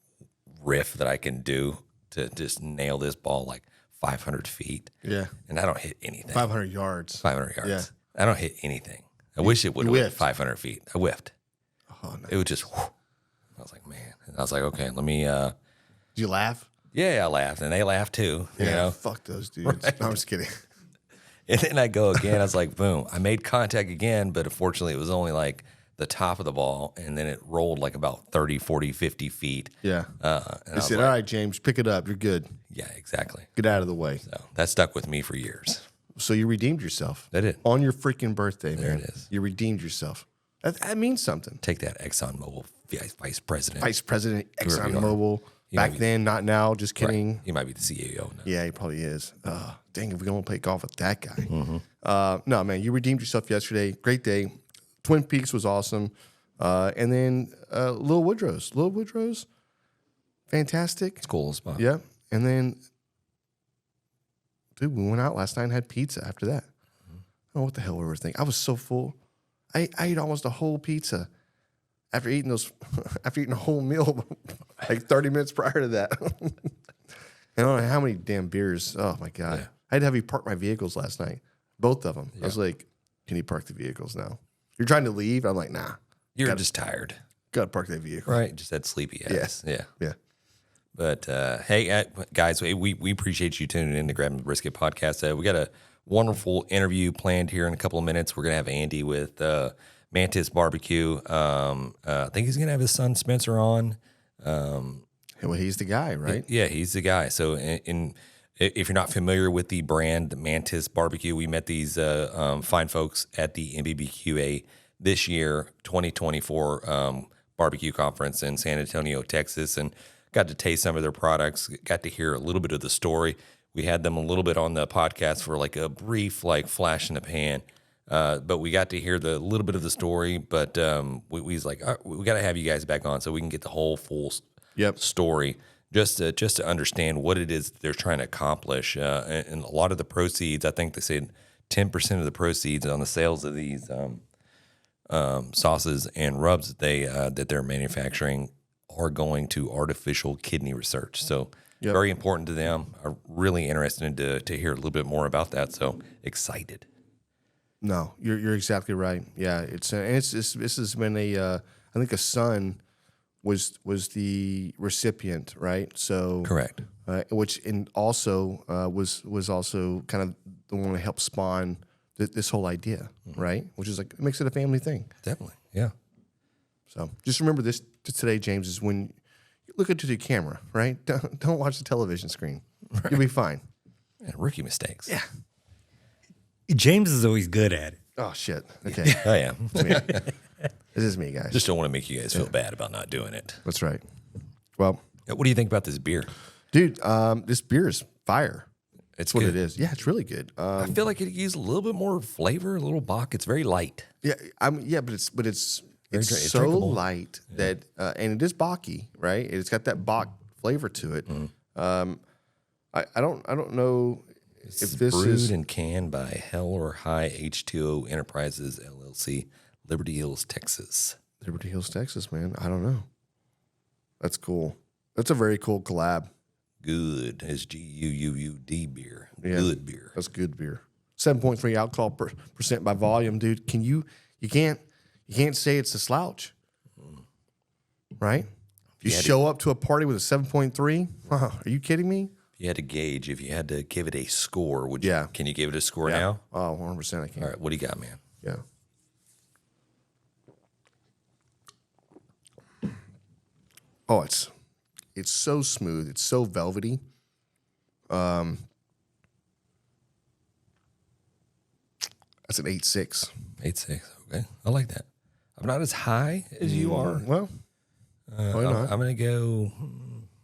riff that I can do to just nail this ball like 500 feet. Yeah. And I don't hit anything. 500 yards. 500 yards. Yeah. I don't hit anything. I wish it would have whiffed. went 500 feet. I whiffed. Oh, no. It was just, whew. I was like, man. And I was like, okay, let me, Did you laugh? yeah, I laughed. And they laughed too, you know? Fuck those dudes. No, I'm just kidding. And then I go again. I was like, boom. I made contact again, but unfortunately, it was only like the top of the ball, and then it rolled like about 30, 40, 50 feet. Yeah. And I They was said, like, all right, James, pick it up. You're good. yeah, exactly. Get out of the way. So that stuck with me for years. So you redeemed yourself. I did. On your freaking birthday, man. it is. You redeemed yourself. That means something. Take that, ExxonMobil vice president. Vice President, Whoever you are. ExxonMobil. You might Back be- then, not now. Just Right. kidding. He might be the CEO now. Yeah, he probably is. Dang, if we don't play golf with that guy. Mm-hmm. No, man, you redeemed yourself yesterday. Great day. Twin Peaks was awesome. And then Little Woodrow's, fantastic. It's cool spot. Yeah. And then, dude, we went out last night and had pizza after that. I don't know what the hell we were thinking. I was so full. I ate almost a whole pizza after eating a whole meal like 30 minutes prior to that. And I don't know how many damn beers. Oh my God. Yeah. I had to have you park my vehicles last night. Both of them. I was like, can you park the vehicles now? You're trying to leave? I'm like, nah. You're just tired. Gotta park that vehicle. Right. Just had sleepy ass. Yeah. Yeah. But hey, guys, we appreciate you tuning in to Grabbing the Brisket podcast. We got a wonderful interview planned here in a couple of minutes. We're going to have Andy with Mantis BBQ. I think he's going to have his son Spencer on. Well, he's the guy, right? Yeah, he's the guy. So if you're not familiar with the brand Mantis BBQ, we met these fine folks at the NBBQA this year, 2024 barbecue conference in San Antonio, Texas, and got to taste some of their products, got to hear a little bit of the story. We had them a little bit on the podcast for like a brief like flash in the pan, but we got to hear the little bit of the story. But we was like, all right, we got to have you guys back on so we can get the whole full story, just to understand what it is they're trying to accomplish. And a lot of the proceeds, I think they said 10% of the proceeds on the sales of these sauces and rubs that they're manufacturing are going to artificial kidney research. So very important to them. I'm really interested to hear a little bit more about that. So excited. No, you're exactly right. Yeah, this has been I think a son was the recipient, right? So Correct. Which also was also kind of the one to help spawn this whole idea, right? Which is like, it makes it a family thing. Definitely. Yeah. So just remember this today, James, is when you look into the camera, right? Don't watch the television screen. Right. You'll be fine. Yeah, rookie mistakes. Yeah. James is always good at it. Oh, shit. Okay. I am. This is me, guys. Just don't want to make you guys feel bad about not doing it. That's right. Well, What do you think about this beer? dude, this beer is fire. It's That's what good. it is. Yeah, it's really good. I feel like it used a little bit more flavor, a little Bock. It's very light. Yeah, but it's it's so drinkable. light that and it is Bocky, right? It's got that Bock flavor to it. I don't know if this Brewed is and canned by Hell or High H2O Enterprises LLC, Liberty Hills, Texas. Liberty Hills, Texas, man. I don't know. That's cool. That's a very cool collab. Good. It's GUUUD beer. Yeah. Good beer. That's good beer. 7.3 alcohol percent by volume, dude. You can't say it's a slouch, right? You show up to a party with a 7.3. Are you kidding me? If you had to gauge, if you had to give it a score, would you? Yeah. Can you give it a score now? Oh, 100% I can. All right. What do you got, man? Yeah. Oh, it's so smooth. It's so velvety. That's an 8.6. 8.6. Okay. I like that. I'm not as high as you are. Well, why not? I'm gonna go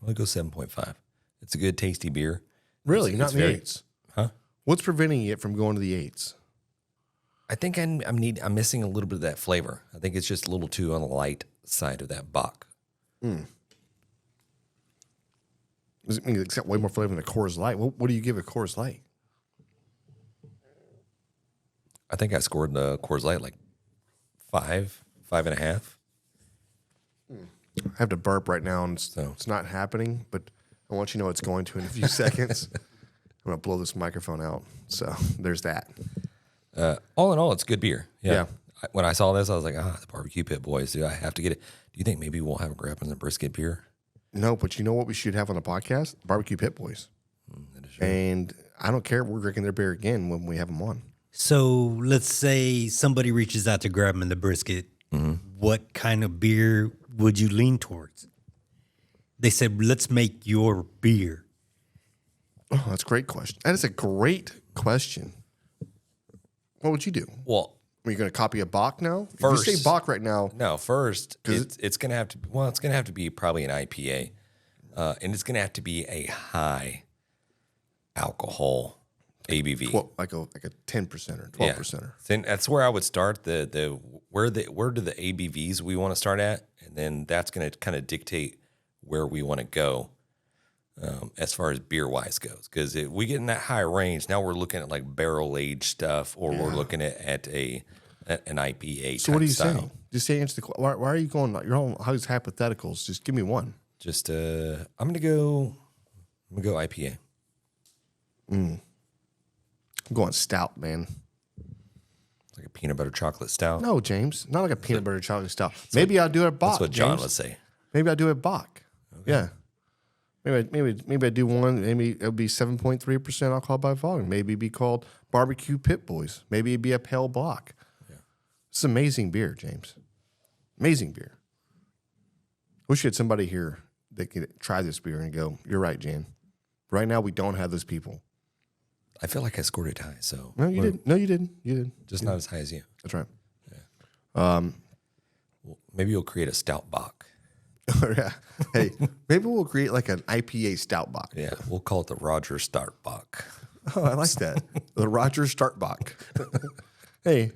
7.5. It's a good, tasty beer. Really, It's not in the very- 8s. Huh? What's preventing it from going to the 8s? I think I'm missing a little bit of that flavor. I think it's just a little too on the light side of that Bock. Does it mean it's got way more flavor than a Coors Light? What do you give a Coors Light? I think I scored the Coors Light like 5.5. I have to burp right now, and it's not happening, but I want you to know it's going to in a few seconds. I'm going to blow this microphone out. So there's that. All in all, it's good beer. Yeah. When I saw this, I was like, the Barbecue Pit Boys, dude, I have to get it. Do you think maybe we'll have a Grabbing the Brisket beer? No, but you know what we should have on the podcast? Barbecue Pit Boys. That is true. And I don't care. We're drinking their beer again when we have them on. So let's say somebody reaches out to grab them in the brisket. What kind of beer would you lean towards? They said, let's make your beer. Oh, that's a great question. That is a great question. What would you do? Well, Are you going to copy a Bock now? First- If you say Bock right now, no, first it's gonna have to be, well, it's gonna have to be probably an IPA. And it's gonna have to be a high alcohol ABV. like a 10% or 12%. Then that's where I would start. Where do the ABVs we want to start at, and then that's going to kind of dictate where we want to go as far as beer wise goes. Because if we get in that high range, now we're looking at like barrel aged stuff, or we're looking at an IPA. So what are you style. saying? Just say answer the question. Why are you going? You're all these hypotheticals. Just give me one. Just I'm gonna go IPA. I'm going stout, man. Like a peanut butter chocolate stout. No, James, not like a peanut butter chocolate stout. Maybe I'll do it Bock. That's what John James. would say. Maybe I'll do it Bock. Yeah. Maybe I do one. Maybe it'll be 7.3% alcohol by volume. Maybe it'd be called Barbecue Pit Boys. Maybe it'd be a pale Bock. Yeah. It's amazing beer, James. Amazing beer. Wish you had somebody here that could try this beer and go, "You're right, Jan. Right now we don't have those people." I feel like I scored it high, so No, you didn't. No, you didn't. You did. just not as high as you. That's right. Well, maybe you'll create a stout bock. Yeah. Hey, maybe we'll create like an IPA stout Bock. Yeah, we'll call it the Roger Start Bock. Oh, I like that. The Roger Startbach. Hey,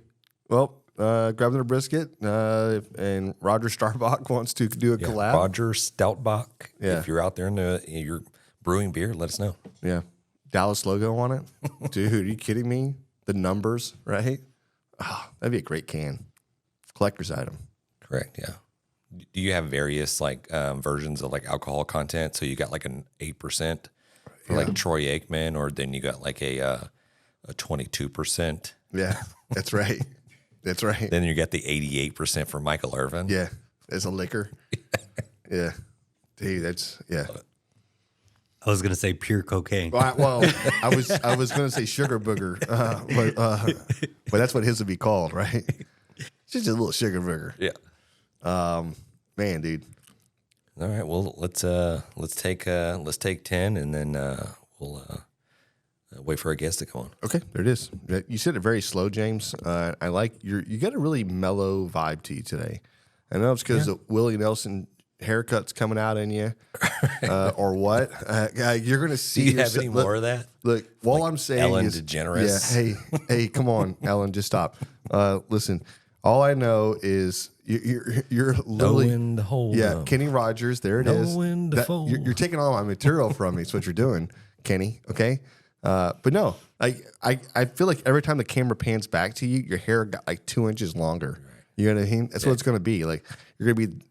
well, grab their brisket, and Roger Starbuck wants to do a collab. Roger Stoutbach. Yeah. If you're out there and you're brewing beer, let us know. Yeah. Dallas logo on it. Dude, are you kidding me? The numbers, right? Oh, that'd be a great can. Collector's item. Correct. Yeah. Do you have various like versions of like alcohol content? So you got like an 8% for like Troy Aikman, or then you got like a 22%. Yeah, that's right. That's right. Then you got the 88% for Michael Irvin. Yeah, as a liquor. Yeah. Dude, that's, yeah. I was going to say pure cocaine. Well, I was going to say sugar booger, but that's what his would be called, right? It's just a little sugar booger. Yeah. Man, dude. All right. Well, let's take 10, and then we'll wait for our guest to come on. Okay, there it is. You said it very slow, James. I like you got a really mellow vibe to you today. I know it's because the Willie Nelson haircut's coming out in you, or what? You're going to see. Do you have any more of that? Look, while I'm saying Ellen is, DeGeneres? Yeah, hey, come on, Ellen, just stop. Listen, all I know is you're literally in the hole. Yeah, Kenny Rogers. There it is. in the fold. You're taking all my material from me. It's what you're doing, Kenny. Okay, but no, I feel like every time the camera pans back to you, your hair got like 2 inches longer. You know what I mean? That's what it's going to be. Like you're going to be.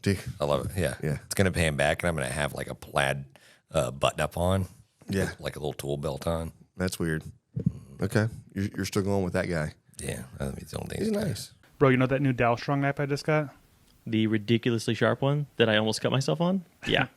Dude. I love it. Yeah. Yeah. It's going to pan back, and I'm going to have like a plaid button up on. Yeah. Like a little tool belt on. That's weird. Okay, you're still going with that guy. Yeah. I mean, it's the only thing. He's nice. Bro, you know that new Dalstrong knife I just got? The ridiculously sharp one that I almost cut myself on? Yeah.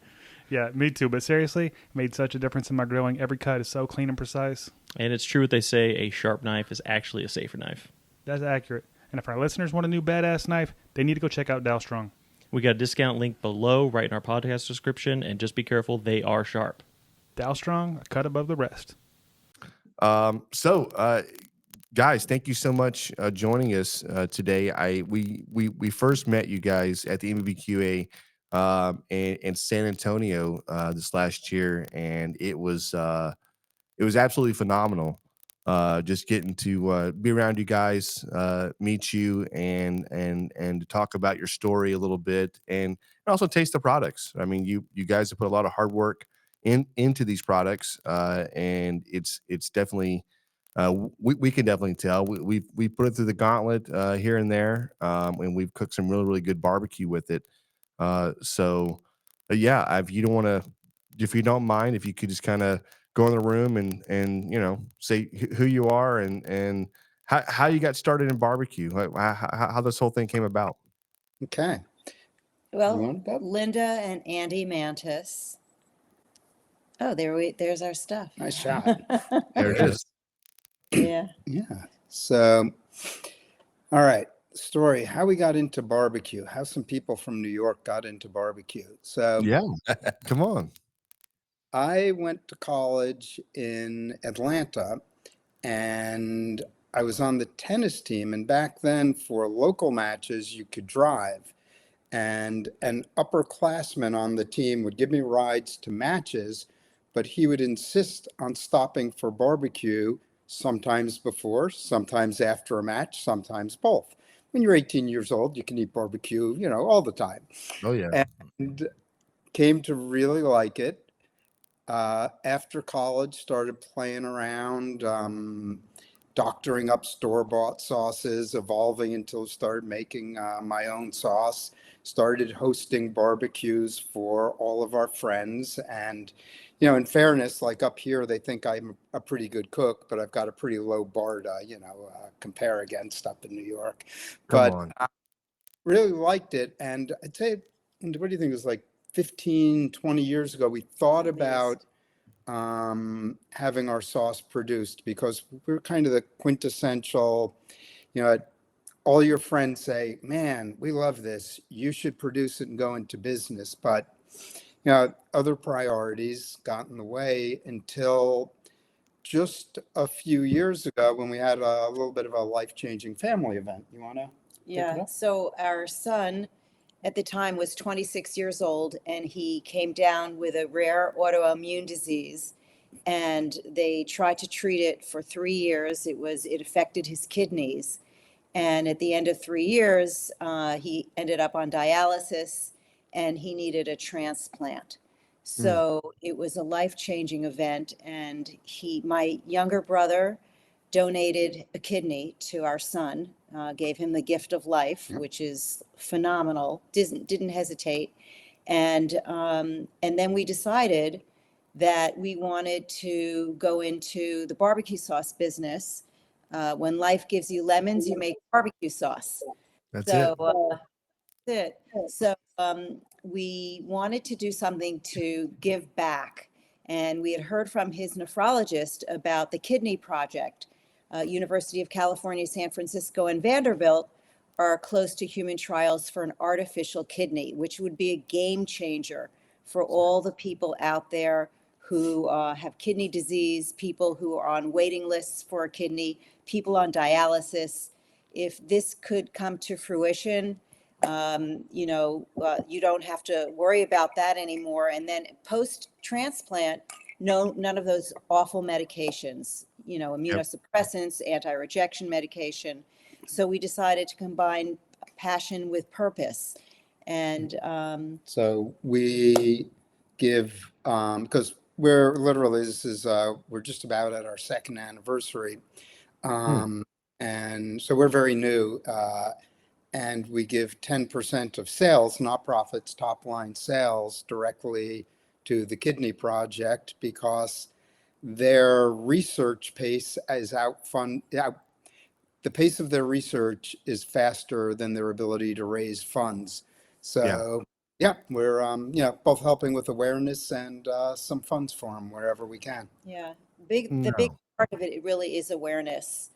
Yeah, me too. But seriously, made such a difference in my grilling. Every cut is so clean and precise. And it's true what they say, a sharp knife is actually a safer knife. That's accurate. And if our listeners want a new badass knife, they need to go check out Dalstrong. We got a discount link below right in our podcast description, and just be careful, they are sharp. Dalstrong, a cut above the rest. Guys, thank you so much joining us today. We first met you guys at the NBBQA in San Antonio this last year, and it was absolutely phenomenal. Just getting to be around you guys, meet you, and to talk about your story a little bit, and also taste the products. I mean, you guys have put a lot of hard work into these products, and it's definitely we can definitely tell we put it through the gauntlet here and there, and we've cooked some really good barbecue with it. Yeah, if you don't mind, if you could just kind of go in the room and say who you are and how you got started in barbecue, how this whole thing came about. Okay. Well, You want that? Linda and Andy Mantis. Oh, there's our stuff. Nice shot. There it is. Yeah. Yeah. So, all right. Story how we got into barbecue, how some people from New York got into barbecue. So, Yeah. Come on. I went to college in Atlanta and I was on the tennis team. And back then, for local matches, you could drive. And an upperclassman on the team would give me rides to matches, but he would insist on stopping for barbecue sometimes before, sometimes after a match, sometimes both. When you're 18 years old, you can eat barbecue, all the time. Oh yeah. And came to really like it. After college, started playing around, doctoring up store-bought sauces, evolving until started making my own sauce. Started hosting barbecues for all of our friends, and in fairness, like up here, they think I'm a pretty good cook, but I've got a pretty low bar to compare against up in New York. Come But on. I really liked it, and I'd say, what do you think? It was like 15, 20 years ago, we thought about having our sauce produced because we're kind of the quintessential, all your friends say, man, we love this. You should produce it and go into business. But, other priorities got in the way until just a few years ago when we had a little bit of a life-changing family event. You want to? Yeah. So our son at the time was 26 years old, and he came down with a rare autoimmune disease, and they tried to treat it for 3 years. It affected his kidneys. And at the end of 3 years, he ended up on dialysis and he needed a transplant. So it was a life-changing event. And my younger brother donated a kidney to our son, gave him the gift of life, which is phenomenal, didn't hesitate. And then we decided that we wanted to go into the barbecue sauce business. When life gives you lemons, you make barbecue sauce. That's So it. that's it. So we wanted to do something to give back. And we had heard from his nephrologist about the Kidney Project. University of California, San Francisco, and Vanderbilt are close to human trials for an artificial kidney, which would be a game changer for all the people out there who have kidney disease, people who are on waiting lists for a kidney, people on dialysis. If this could come to fruition, you don't have to worry about that anymore. And then post-transplant, none of those awful medications, immunosuppressants, anti-rejection medication. So we decided to combine passion with purpose. And So we give, because we're literally, we're just about at our second anniversary. And so we're very new. And we give 10% of sales, not profits, top line sales, directly to the Kidney Project because their research pace is the pace of their research is faster than their ability to raise funds. So we're both helping with awareness and some funds for them wherever we can. yeah, the big part of it really is awareness.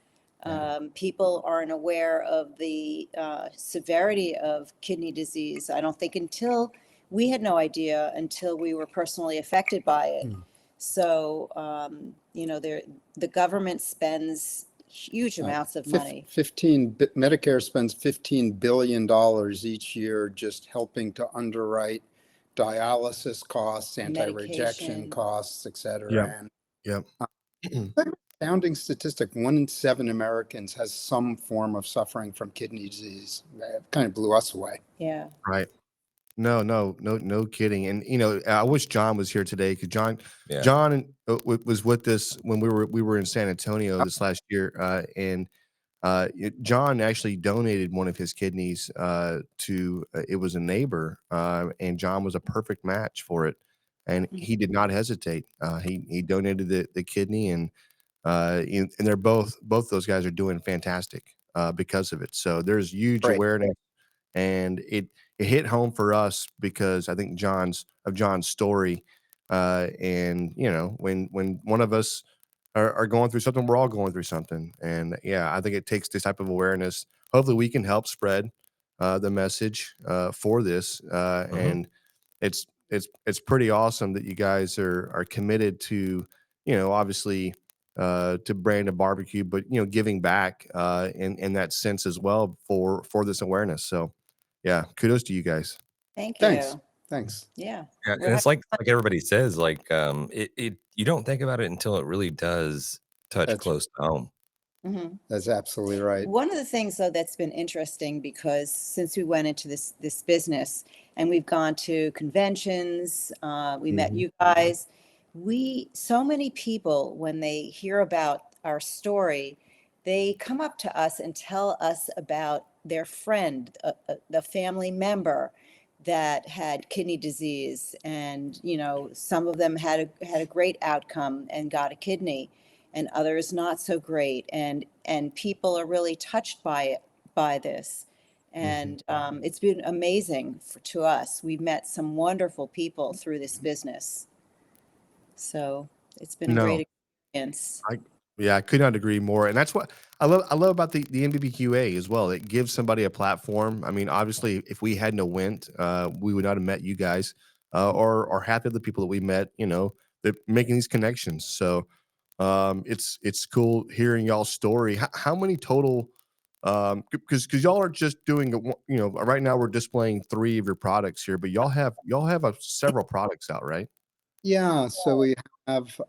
People aren't aware of the severity of kidney disease. I don't think we had no idea until we were personally affected by it. So, the government spends huge amounts of money. Medicare spends $15 billion each year just helping to underwrite dialysis costs, anti-rejection Medication. costs, et cetera. Yep. And astounding statistic, 1 in 7 Americans has some form of suffering from kidney disease. That kind of blew us away. Yeah. Right. No kidding. And I wish John was here today because John was with us when we were in San Antonio this last year, and John actually donated one of his kidneys to it was a neighbor, and John was a perfect match for it, and he did not hesitate. He donated the kidney, and they're both those guys are doing fantastic because of it. So there's huge awareness, and it hit home for us because I think John's story And when one of us are going through something, we're all going through something. And yeah, I think it takes this type of awareness. Hopefully we can help spread the message for this. And it's pretty awesome that you guys are committed to, obviously to brand a barbecue, but giving back in that sense as well for this awareness. So yeah, kudos to you guys. Thank Thanks. you. Thanks. Yeah. Yeah, We're and it's like everybody says, like it you don't think about it until it really does touch That's close to home. that's absolutely right. One of the things, though, that's been interesting, because since we went into this business and we've gone to conventions, we met you guys. So many people, when they hear about our story, they come up to us and tell us about their friend, the family member that had kidney disease, and some of them had a great outcome and got a kidney, and others not so great, and people are really touched by this, and it's been amazing to us. We've met some wonderful people through this business, so it's been a No, great experience. yeah, I could not agree more. And that's what I love. I love about the NBBQA as well. It gives somebody a platform. I mean, obviously, if we hadn't have went, we would not have met you guys, or half of the people that we met. That making these connections. So it's cool hearing y'all's story. How many total? Because y'all are just doing right now we're displaying 3 of your products here, but y'all have several products out, right? Yeah, so we have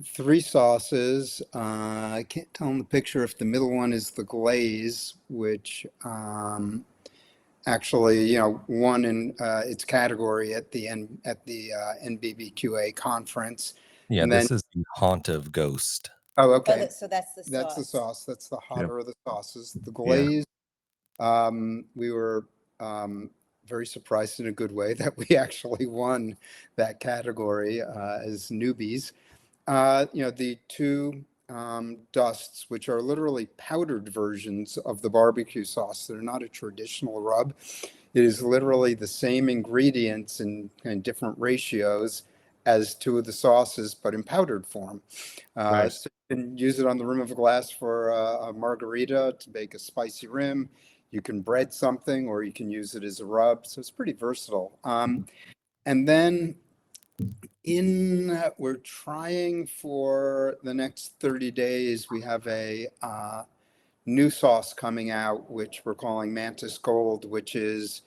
3 sauces. I can't tell in the picture if the middle one is the glaze, which actually, won in its category at the NBBQA conference. Yeah, And then, this is the haunt of ghost. oh, Oh, okay, so that's the that's the sauce. sauce. That's the Yeah. hotter of the sauces. The Yeah. glaze, we were very surprised in a good way that we actually won that category as newbies. The 2 dusts, which are literally powdered versions of the barbecue sauce. They're not a traditional rub. It is literally the same ingredients in different ratios as 2 of the sauces, but in powdered form. Nice. So you can use it on the rim of a glass for a margarita to bake a spicy rim. You can bread something, or you can use it as a rub. So it's pretty versatile. And then we're trying for the next 30 days, we have a new sauce coming out, which we're calling Mantis Gold, which is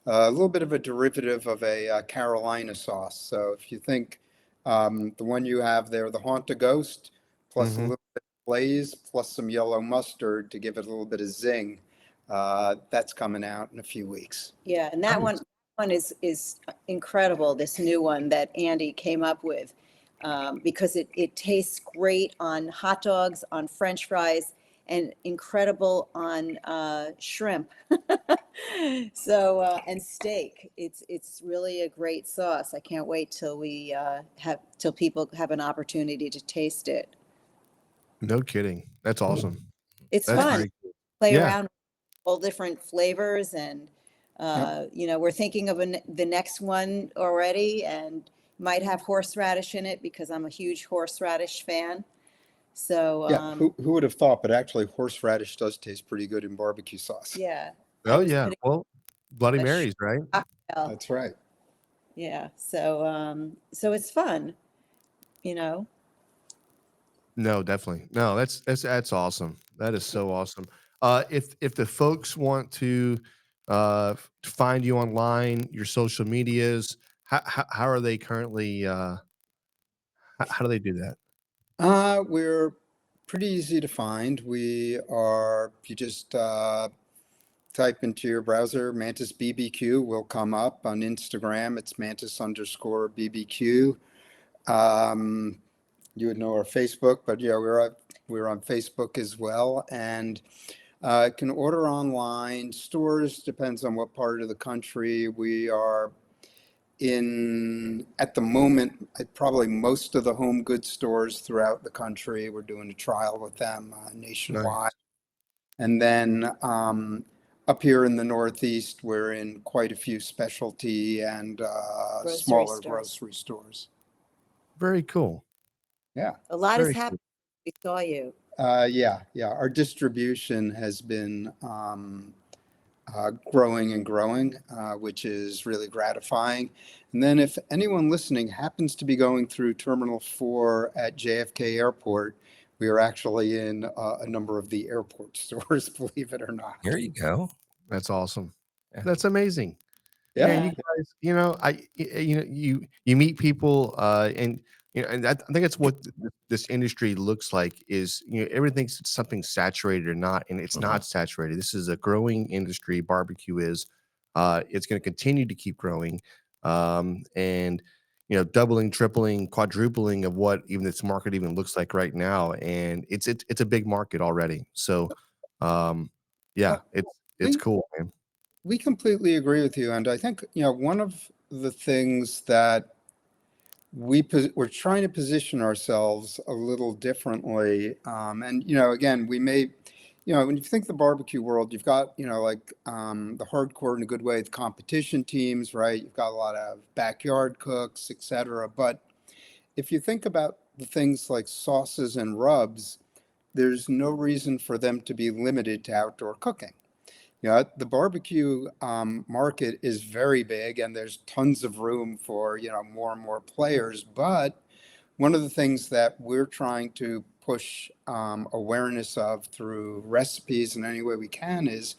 a little bit of a derivative of a Carolina sauce. So if you think the one you have there, the Haunt a Ghost, plus a little bit of glaze, plus some yellow mustard to give it a little bit of zing, that's coming out in a few weeks. Yeah, and that one is incredible, this new one that Andy came up with, because it tastes great on hot dogs, on French fries, and incredible on shrimp. So and steak. It's really a great sauce. I can't wait till people have an opportunity to taste it. No kidding. That's awesome. It's That's fun. very cool. Play Yeah. around with all different flavors, and we're thinking of the next one already, and might have horseradish in it because I'm a huge horseradish fan. So Yeah, who would have thought? But actually, horseradish does taste pretty good in barbecue sauce. yeah. I Oh was yeah. putting Well, Bloody a Marys, right? cocktail. That's right. Yeah. So it's fun, you know. No, definitely. No, that's awesome. That is so awesome. If the folks want to find you online, your social medias, how are they currently? How do they do that? We're pretty easy to find. You just type into your browser Mantis BBQ will come up. On Instagram, it's Mantis_BBQ. You would know our Facebook, but yeah, we're on Facebook as well, and can order online. Stores depends on what part of the country we are in at the moment. Probably most of the home goods stores throughout the country. We're doing a trial with them Nice. nationwide, and then up here in the Northeast, we're in quite a few specialty and Grocery smaller stores. grocery stores. Very cool. Yeah. A lot Very has happened. We saw you. Yeah. Our distribution has been growing and growing, which is really gratifying. And then if anyone listening happens to be going through Terminal 4 at JFK Airport, we are actually in a number of the airport stores, believe it or not. Here you go. That's awesome. Yeah. That's amazing. Yeah. Man, you guys, you meet people, and and I think it's what this industry looks like is, everything's something saturated or not, and it's not saturated. This is a growing industry. Barbecue is, it's going to continue to keep growing, and doubling, tripling, quadrupling of what even this market even looks like right now, and it's a big market already. So, yeah, it's cool, man. We completely agree with you. And I think, one of the things that we're trying to position ourselves a little differently. And, again, we may, when you think the barbecue world, you've got, the hardcore in a good way, the competition teams, right? You've got a lot of backyard cooks, et cetera. But if you think about the things like sauces and rubs, there's no reason for them to be limited to outdoor cooking. The barbecue market is very big, and there's tons of room for more and more players. But one of the things that we're trying to push awareness of through recipes in any way we can is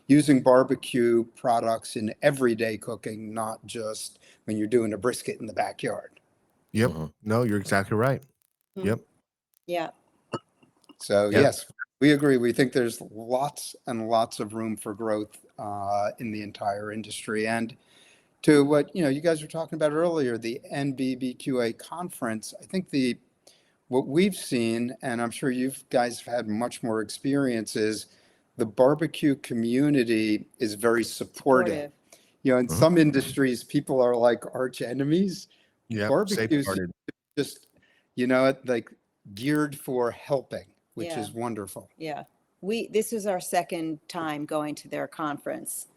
using barbecue products in everyday cooking, not just when you're doing a brisket in the backyard. Yep. No, you're exactly right. Mhm. Yep. Yeah. So Yeah. yes, we agree. We think there's lots and lots of room for growth in the entire industry. And to what you guys were talking about earlier, the NBBQA conference, I think what we've seen, and I'm sure you guys have had much more experience, is the barbecue community is very supportive. In some industries, people are like arch enemies. Yep. Barbecue's Safeguarded. just, like geared for helping, which Yeah. is wonderful. Yeah. This is our second time going to their conference.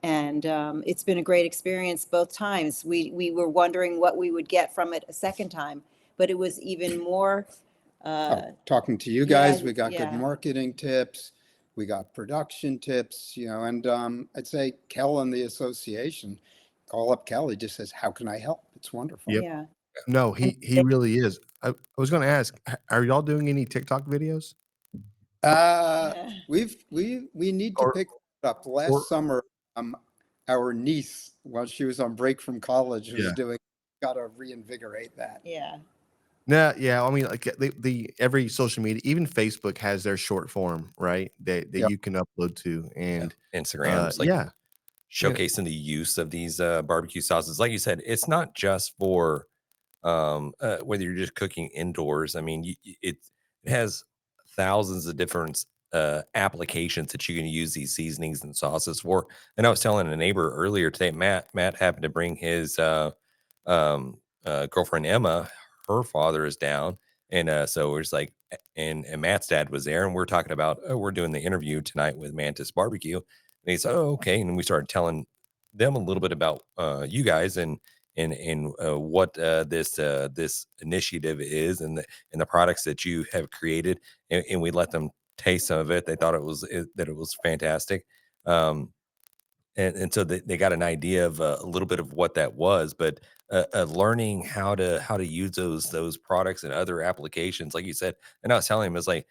And it's been a great experience both times. We were wondering what we would get from it a second time, but it was even more. Talking to you guys, yeah, we got good yeah. marketing tips, we got production tips, and I'd say Kel and the association, call up Kel, he just says, how can I help? It's wonderful. Yep. Yeah. No, he really is. I was going to ask, are y'all doing any TikTok videos? We need to pick it up. Last summer, our niece, while she was on break from college, was got to reinvigorate that. Yeah. No, yeah. I mean, like the every social media, even Facebook has their short form, right? That you can upload to, and Instagram's like showcasing the use of these barbecue sauces. Like you said, it's not just for whether you're just cooking indoors. I mean, it has thousands of different applications that you can use these seasonings and sauces for. And I was telling a neighbor earlier today, Matt happened to bring his girlfriend Emma. Her father is down, and so we're just like, and Matt's dad was there, and we're talking about, we're doing the interview tonight with Mantis BBQ, and he said, oh, okay, and we started telling them a little bit about you guys and what this initiative is, and the products that you have created, and we let them taste some of it. They thought that it was fantastic, and so they got an idea of a little bit of what that was, but learning how to use those products and other applications, like you said. And I was telling him, it's like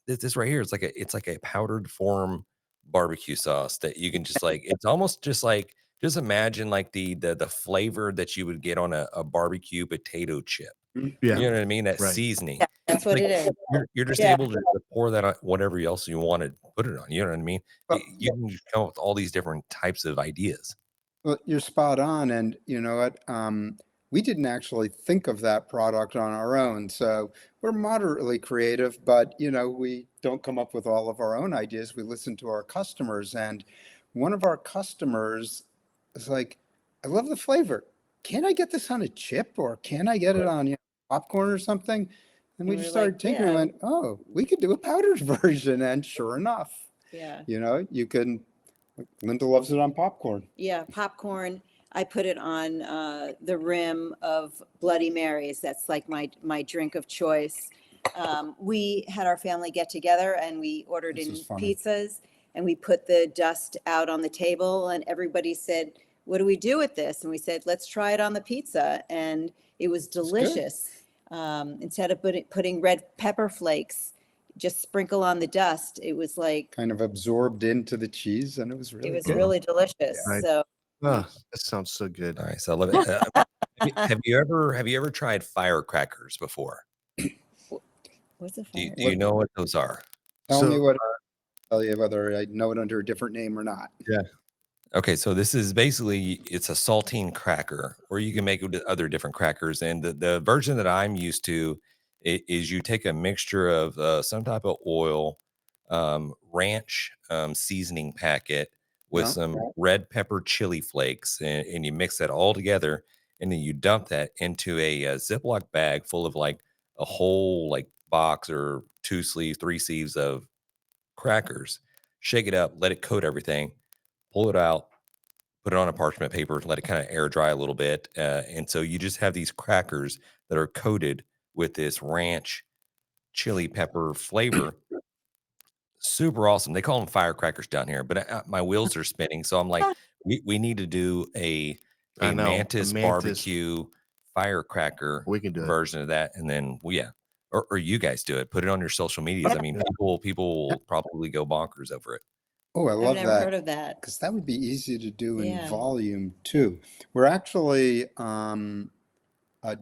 this right here. It's like a powdered form barbecue sauce that you can just like. It's almost just like, just imagine like the flavor that you would get on a barbecue potato chip. Yeah. You know what I mean? That Right. seasoning. Yeah, that's what Like, it is. you're just Yeah. able to pour that on whatever else you want to put it on. You know what I mean? Well, You can just come up with all these different types of ideas. Well, you're spot on. And you know what? We didn't actually think of that product on our own. So we're moderately creative, but we don't come up with all of our own ideas. We listen to our customers. And one of our customers is like, I love the flavor. Can I get this on a chip, or can I get it on popcorn or something? And we And just we're started like, tinkering and yeah. went, oh, we could do a powdered version. And sure enough, Yeah. you can Linda loves it on popcorn. Yeah, popcorn. I put it on the rim of Bloody Marys. That's like my drink of choice. We had our family get together and we ordered This in is funny. pizzas and we put the dust out on the table and everybody said, what do we do with this? And we said, let's try it on the pizza. And it was delicious. Instead of putting red pepper flakes, just sprinkle on the dust. It was like, Kind of absorbed into the cheese, and it was really it was good. really delicious. Right. So Oh, that sounds so good. Nice. I love it. Have you ever tried firecrackers before? what's a Do fire? you know what those are? Tell So, me what. Tell you whether I know it under a different name or not. Okay, so this is basically it's a saltine cracker, or you can make it with other different crackers. And the version that I'm used to is you take a mixture of some type of oil, ranch seasoning packet with Yeah. some red pepper chili flakes, and you mix that all together, and then you dump that into a Ziploc bag full of like a whole like box or 2 sleeves, 3 sleeves of crackers. Shake it up, let it coat everything, pull it out, put it on a parchment paper, let it kind of air dry a little bit. And so you just have these crackers that are coated with this ranch chili pepper flavor. Super awesome. They call them firecrackers down here, but my wheels are spinning. So I'm like, we need to do a I know, a Mantis Mantis. barbecue firecracker We can do it. version of that. And then, well, yeah, or you guys do it. Put it on your social medias. I mean, people will probably go bonkers over it. Oh, I I've love never that. heard of that. Because that would be easy to do in Yeah. volume too. We're actually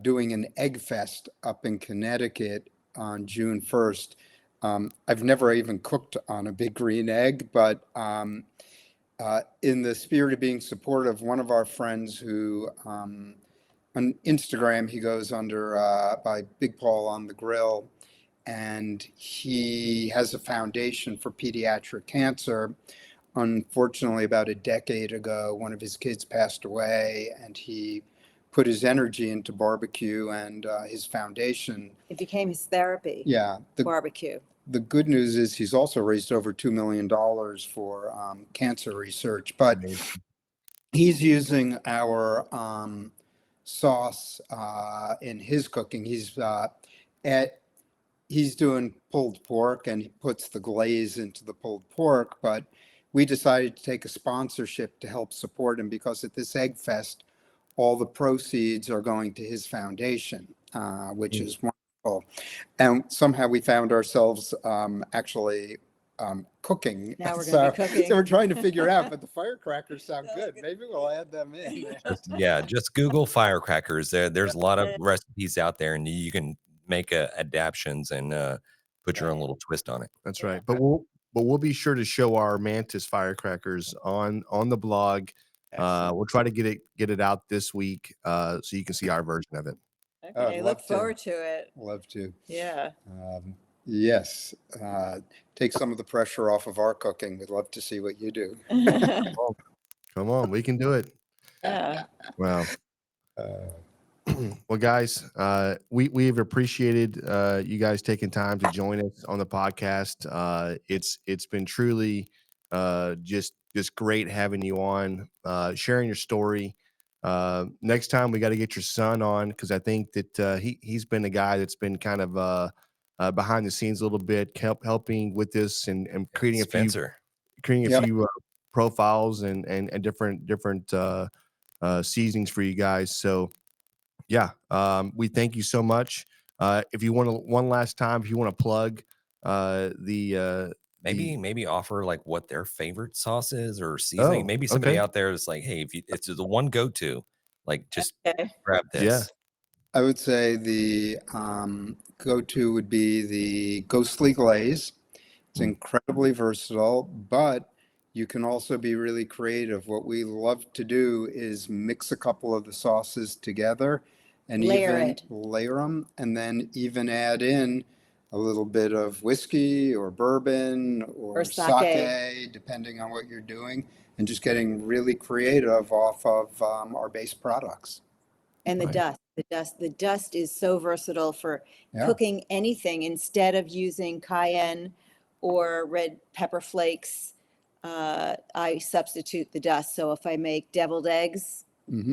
doing an egg fest up in Connecticut on June 1st. I've never even cooked on a big green egg, but in the spirit of being supportive, one of our friends who on Instagram, he goes under by Big Paul on the Grill, and he has a foundation for pediatric cancer. Unfortunately, about a decade ago, one of his kids passed away, and he put his energy into barbecue and his foundation. It became his therapy. Yeah, Barbecue. the good news is he's also raised over $2 million for cancer research, but he's using our sauce in his cooking. He's doing pulled pork and he puts the glaze into the pulled pork, but we decided to take a sponsorship to help support him because at this Egg Fest, all the proceeds are going to his foundation, which is wonderful. And somehow we found ourselves actually cooking. Now we're gonna be cooking. So we're trying to figure out, but the firecrackers sound good. Maybe we'll add them in. Yeah, just Google firecrackers. There's a lot of recipes out there, and you can make adaptions and put your own little twist on it. That's right. But we'll be sure to show our Mantis firecrackers on the blog. We'll try to get it out this week so you can see our version of it. Okay, I'd look love to. forward to it. Love to. Yeah. Yes. Take some of the pressure off of our cooking. We'd love to see what you do. Come on, we can do it. Yeah. Wow. Well, guys, we've appreciated you guys taking time to join us on the podcast. It's been truly just great having you on, sharing your story. Next time we got to get your son on because I think that he's been a guy that's been kind of behind the scenes a little bit, helping with this and creating Spencer. creating a Yep. few profiles and different seasonings for you guys. So yeah, we thank you so much. If you want to one last time, if you want to plug Maybe offer like what their favorite sauce is or seasoning. Oh, Maybe somebody okay. out there is like, hey, if it's the one go-to, like just Okay. grab this. Yeah. I would say the go-to would be the ghostly glaze. It's incredibly versatile, but you can also be really creative. What we love to do is mix a couple of the sauces together and Layer layer them, and then even add in a little bit of whiskey or bourbon or sake, depending on what you're doing, and just getting really creative off of our base products. And the Right. the dust is so versatile for Yeah. cooking anything instead of using cayenne or red pepper flakes. I substitute the dust. So if I make deviled eggs,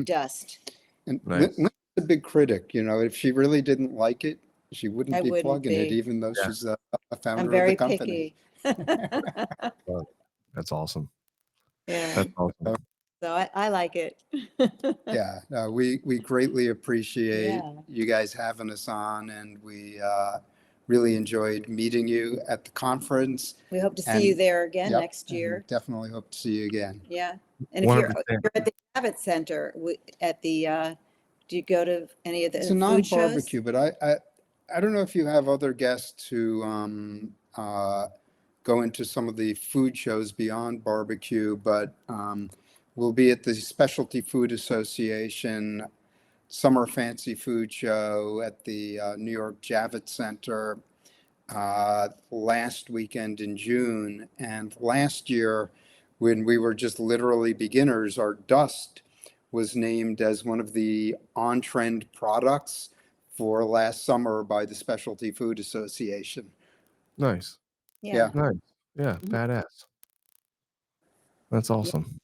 dust. And Nice. Linda's a big critic. You know, if she really didn't like it, she wouldn't I be wouldn't plugging it, be. even though she's a founder I'm of very the company. picky. That's awesome. Yeah. That's awesome. So I like it. Yeah, no, we greatly appreciate Yeah. you guys having us on, and we really enjoyed meeting you at the conference. We hope to see And- you there again Yep, next and year. definitely hope to see you again. Yeah. And if you're 100%. at the Javits Center, at the, do you go to any of the It's a food shows? non-barbecue, but I don't know if you have other guests who go into some of the food shows beyond barbecue, but we'll be at the Specialty Food Association Summer Fancy Food Show at the New York Javits Center last weekend in June. And last year, when we were just literally beginners, our dust was named as one of the on-trend products for last summer by the Specialty Food Association. Nice. Yeah. Nice. Yeah. Badass. That's awesome.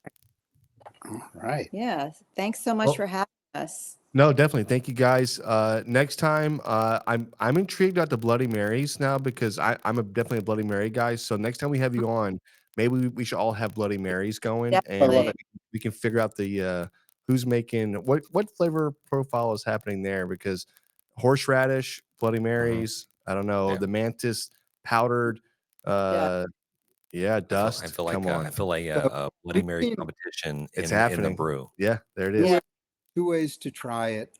All right. Yeah. Thanks so much Well- for having us. No, definitely. Thank you guys. Next time, I'm intrigued about the Bloody Marys now because I'm definitely a Bloody Mary guy. So next time we have you on, maybe we should all have Bloody Marys going, Definitely. and we can figure out the who's making what flavor profile is happening there because horseradish, Bloody Marys, I don't know, Yeah. the Mantis powdered, dust. I feel like Come on, I feel like a Bloody Mary seen- competition It's in the happening. brew. yeah, there it is. Yeah. Two ways to try it.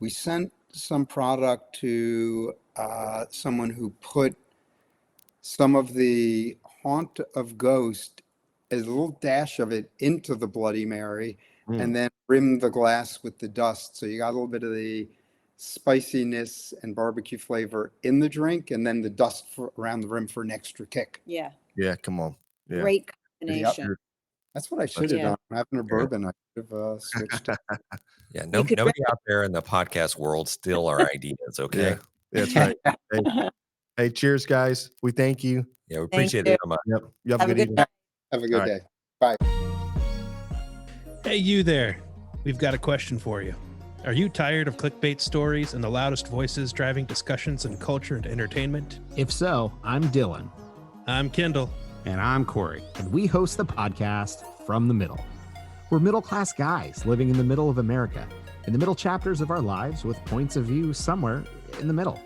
We sent some product to someone who put some of the Haunt of Ghost, a little dash of it into the Bloody Mary, and then rimmed the glass with the dust. So you got a little bit of the spiciness and barbecue flavor in the drink, and then the dust around the rim for an extra kick. Yeah. Yeah, come on. Yeah. Great combination. That's what I should have Yeah. done. I'm having a bourbon. I should have switched. Yeah, could nobody out there in the podcast world steal our ideas. Okay. Yeah, that's right. Hey, cheers, guys. We thank you. Yeah, we Thank appreciate you. it very much. Yep. You have, Have a a good good evening. night. Have a good All right. day. Bye. Hey, you there. We've got a question for you. Are you tired of clickbait stories and the loudest voices driving discussions in culture and entertainment? If so, I'm Dylan. I'm Kendall. And I'm Corey. And we host the podcast From the Middle. We're middle class guys living in the middle of America, in the middle chapters of our lives with points of view somewhere in the middle.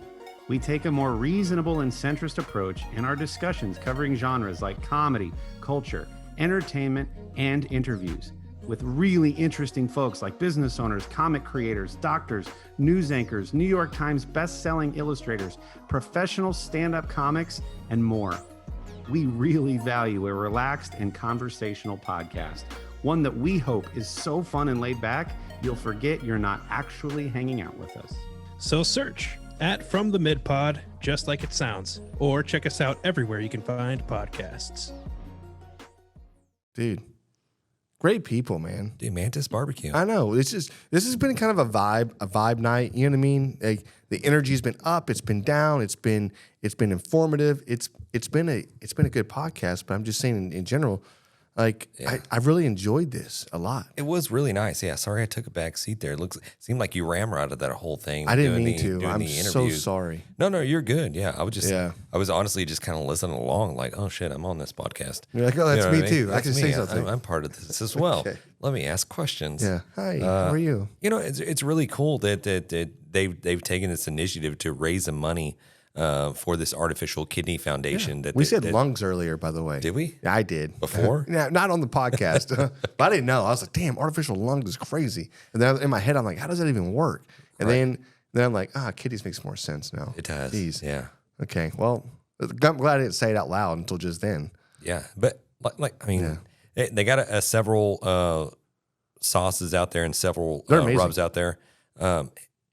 We take a more reasonable and centrist approach in our discussions covering genres like comedy, culture, entertainment, and interviews with really interesting folks like business owners, comic creators, doctors, news anchors, New York Times best-selling illustrators, professional stand-up comics, and more. We really value a relaxed and conversational podcast, one that we hope is so fun and laid back, you'll forget you're not actually hanging out with us. So search at From the Mid Pod, just like it sounds, or check us out everywhere you can find podcasts. Dude. Great people, man. Dude, Mantis BBQ. I know. This has been kind of a vibe night. You know what I mean? Like, the energy's been up, it's been down, it's been informative. It's been a good podcast, but I'm just saying in general, like I really enjoyed this a lot. It was really nice. Yeah, sorry I took a back seat there. It seemed like you ramrodded that whole thing. I didn't doing mean the- to. doing I'm the so interviews. sorry. No, you're good. Yeah, Yeah. I was honestly just kind of listening along, like, oh shit, I'm on this podcast. You're like, oh, that's You know me what I mean? too. I That's can me. say something. I'm part of this as well. Okay. Let me ask questions. Yeah. Hi. How are you? You know, it's really cool that they've taken this initiative to raise the money for this artificial kidney foundation. That We they- said that- lungs earlier, by the way. Did we? Yeah, I did. Before? Yeah, not on the podcast. But I didn't know. I was like, damn, artificial lungs is crazy. And then in my head, I'm like, how does that even work? And then I'm like, kidneys makes more sense now. It does. Jeez. Yeah. Okay. Well, I'm glad I didn't say it out loud until just then. Yeah, but I mean, they got several sauces out there and several They're amazing. rubs out there.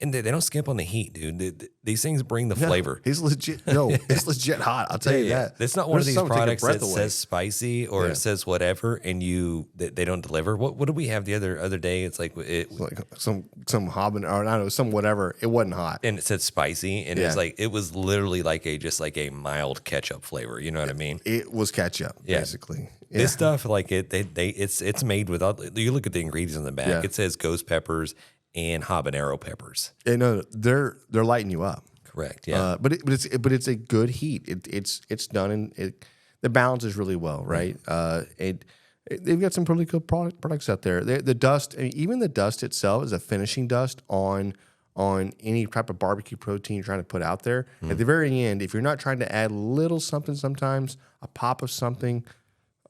And they don't skimp on the heat, dude. These things bring the flavor. He's legit. No, it's legit hot. I'll tell you that. It's not one of There's these something to take your products breath that away. says spicy or it says whatever, and they don't deliver. What did we have the other day? It's like like some habanero, or I don't know, some whatever. It wasn't hot. and it said spicy, and it's like it was literally like a mild ketchup flavor. You know what I mean? It was ketchup, basically. Yeah. This stuff, like it's made without. You look at the ingredients on the back. Yeah. It says ghost peppers and habanero peppers. Yeah, no, they're lighting you up. Correct. Yeah. But it's a good heat. It's done and the balance is really well, right? They've got some pretty good products out there. The dust, I mean, even the dust itself is a finishing dust on any type of barbecue protein you're trying to put out there. At the very end, if you're not trying to add a little something, sometimes a pop of something,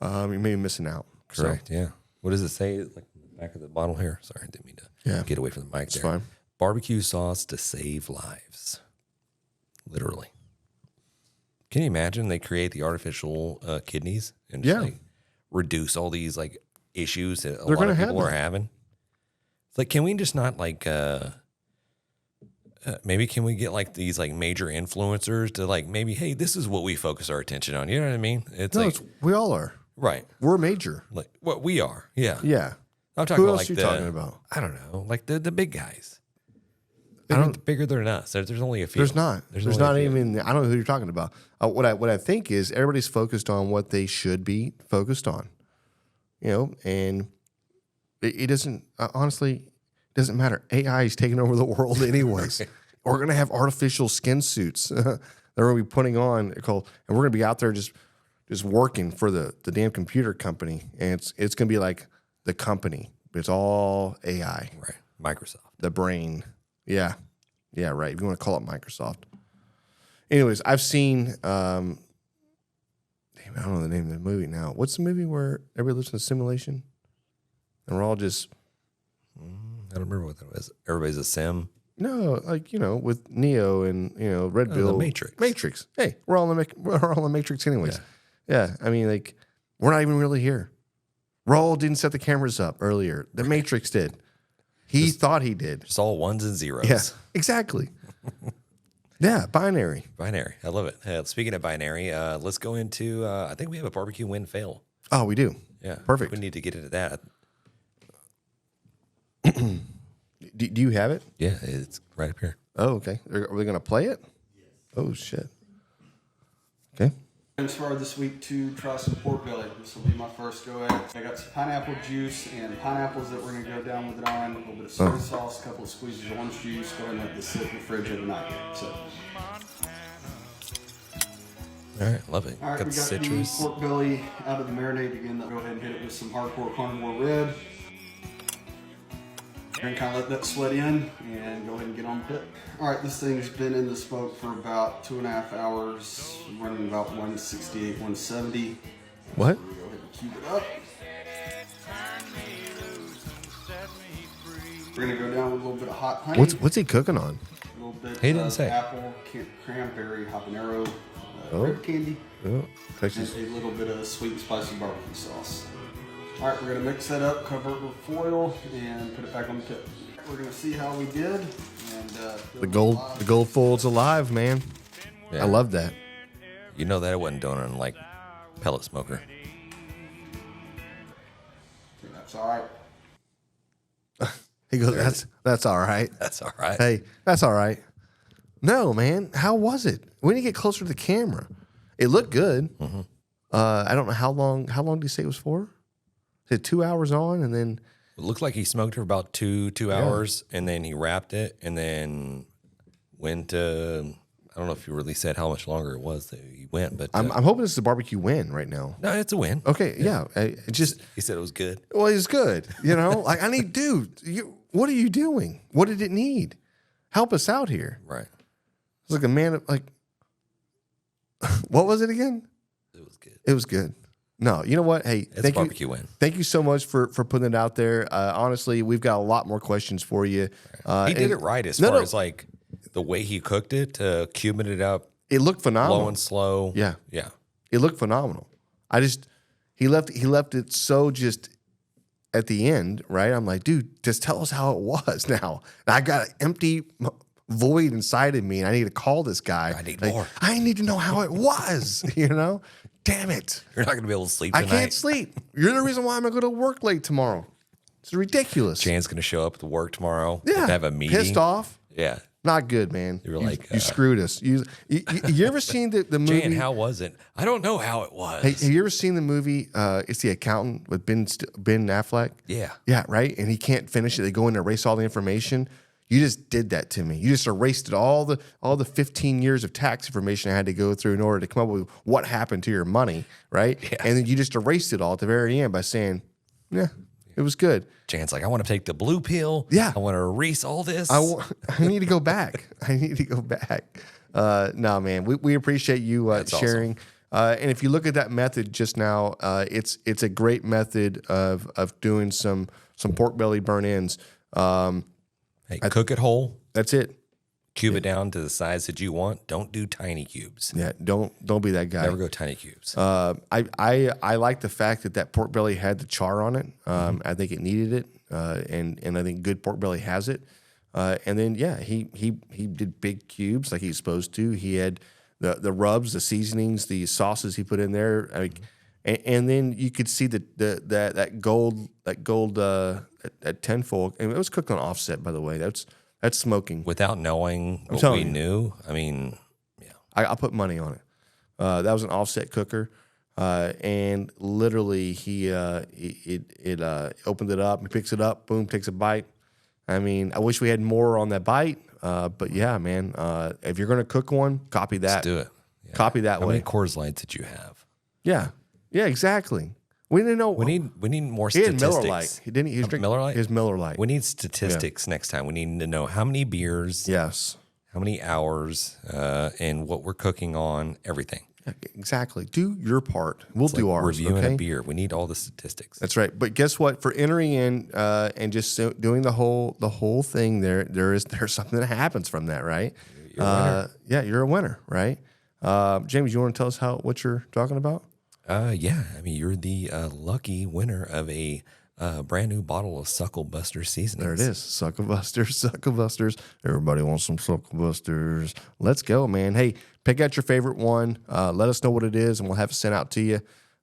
you may be missing out. Correct. So, Yeah. What does it say? Like back of the bottle here. Sorry, I didn't mean to get away from the mic. It's there. fine. Barbecue sauce to save lives. Literally. Can you imagine they create the artificial kidneys and just like reduce all these like issues that a lot of people are having? It's like, can we just not like maybe can we get like these like major influencers to like maybe, hey, this is what we focus our attention on. You know what I mean? It's no, like we all are. right. We're major. Like what we are. Yeah. Yeah. I'm talking Who about else like you talking about? I don't know, like the big guys. I Bigger than us. There's only a few. There's not. There's only not a few. even. I don't know who you're talking about. What I think is everybody's focused on what they should be focused on, and it doesn't. Honestly, it doesn't matter. AI is taking over the world anyways. We're gonna have artificial skin suits that we're gonna be putting on, and we're gonna be out there just working for the damn computer company, and it's gonna be like the company. It's all AI. Right. Microsoft. The brain. Yeah. Yeah, right. If you want to call it Microsoft. Anyways, I've seen damn, I don't know the name of the movie now. What's the movie where everybody lives in a simulation? And we're all just I don't remember what that was. Everybody's a sim. no, like, with Neo and Red Bill. The Matrix. Matrix. Hey, we're all in the Matrix anyways. Yeah. I mean, like, we're not even really here. Raul didn't set the cameras up earlier. The Matrix did. He thought he did. Just all ones and zeros. Yeah, exactly. Yeah, binary. Binary. I love it. Speaking of binary, let's go into, I think we have a barbecue win fail. Oh, we do. Yeah. Perfect. We need to get into that. Do you have it? Yeah, it's right up here. Oh, okay. Are we going to play it? Yes. Oh, shit. Okay. Inspired this week to try some pork belly. This will be my first go at it. I got some pineapple juice and pineapples that we're going to go down with it on. A little bit of soy sauce, a couple of squeezes of orange juice. Go ahead and let this sit in the fridge overnight. So, All right, love it. all right, got we the got citrus. the pork belly out of the marinade again. Go ahead and hit it with some hardcore carnivore red. And kind of let that sweat in and go ahead and get on the pit. All right, this thing's been in the smoke for about 2.5 hours, running about 168, 170. What? Go ahead and cube it up. We're gonna go down with a little bit of hot honey. What's he cooking on? A little bit He didn't of say. apple, cranberry, habanero, Oh. rib candy, Oh, and Texas. a little bit of sweet and spicy barbecue sauce. All right, we're gonna mix that up, cover it with foil, and put it back on the tip. We're gonna see how we did. And The gold foil's alive, man. Yeah. I love that. You know that it wasn't done on like pellet smoker. That's all right. He goes, that's all right. That's all right. Hey, that's all right. No, man. How was it? We need to get closer to the camera. It looked good. Mm-hmm. I don't know how long. How long did you say it was for? Is it 2 hours on and then? It looked like he smoked for about two hours, and then he wrapped it, and then went to. I don't know if he really said how much longer it was that he went, but I'm hoping this is a barbecue win right now. no, it's a win. Okay, yeah. It just He said it was good. well, it's good. Like I need, dude. What are you doing? What did it need? Help us out here. Right. It's like a man. Like, what was it again? It was good. It was good. No, you know what? Hey, It's thank a barbecue you. win. Thank you so much for putting it out there. Honestly, we've got a lot more questions for you. He did it right as far as like the way he cooked it, cubing it up, It looked phenomenal. low and slow. Yeah. Yeah. It looked phenomenal. He left it so just at the end, right? I'm like, dude, just tell us how it was now. And I got an empty void inside of me, and I need to call this guy. I need like, more. I need to know how it was, Damn it. You're not going to be able to sleep I tonight. can't sleep. You're the reason why I'm going to go to work late tomorrow. It's ridiculous. Jan's going to show up at work tomorrow. Yeah. Have a meeting. Pissed off. Yeah. Not good, man. You were like, you screwed us. You ever seen the movie? Jan, how was it? I don't know how it was. Hey, have you ever seen the movie? It's The Accountant with Ben Affleck. Yeah. Yeah, right. And he can't finish it. They go in and erase all the information. You just did that to me. You just erased all the 15 years of tax information I had to go through in order to come up with what happened to your money, right? Yeah. And then you just erased it all at the very end by saying, "Yeah, it was good." Jan's like, I want to take the blue pill. Yeah. I want to erase all this. I need to go back. I need to go back. No, man, we appreciate you sharing. And if you look at that method just now, it's a great method of doing some pork belly burn-ins. Hey, cook it whole. That's it. Cube it down to the size that you want. Don't do tiny cubes. Yeah, don't be that guy. Never go tiny cubes. I like the fact that pork belly had the char on it. I think it needed it, and I think good pork belly has it. And then he did big cubes like he's supposed to. He had the rubs, the seasonings, the sauces he put in there. And then you could see that gold at tenfold, and it was cooked on offset, by the way. That's smoking. Without knowing what we knew, I mean, yeah. I put money on it. That was an offset cooker, and literally he opened it up, he picks it up, boom, takes a bite. I mean, I wish we had more on that bite, but yeah, man. If you're gonna cook one, copy that. Let's do it. Yeah. Copy that How way. many Coors Lights did you have? Yeah, exactly. We didn't know. We need more He had statistics. Miller Lite. He didn't. He was drinking Miller Lite. His Miller Lite. We need statistics next time. We need to know how many beers, Yes. how many hours, and what we're cooking on. Everything. Exactly. Do your part. We'll It's do like ours. reviewing Okay. a beer. We need all the statistics. That's right. But guess what? For entering in and just doing the whole thing, there's something that happens from that, right? You're a winner. Yeah, you're a winner, right? James, you want to tell us what you're talking about? Yeah. I mean, you're the lucky winner of a brand new bottle of Sucklebusters seasonings. There it is. Sucklebusters. Everybody wants some Sucklebusters. Let's go, man. Hey, pick out your favorite one. Let us know what it is, and we'll have it sent out to you.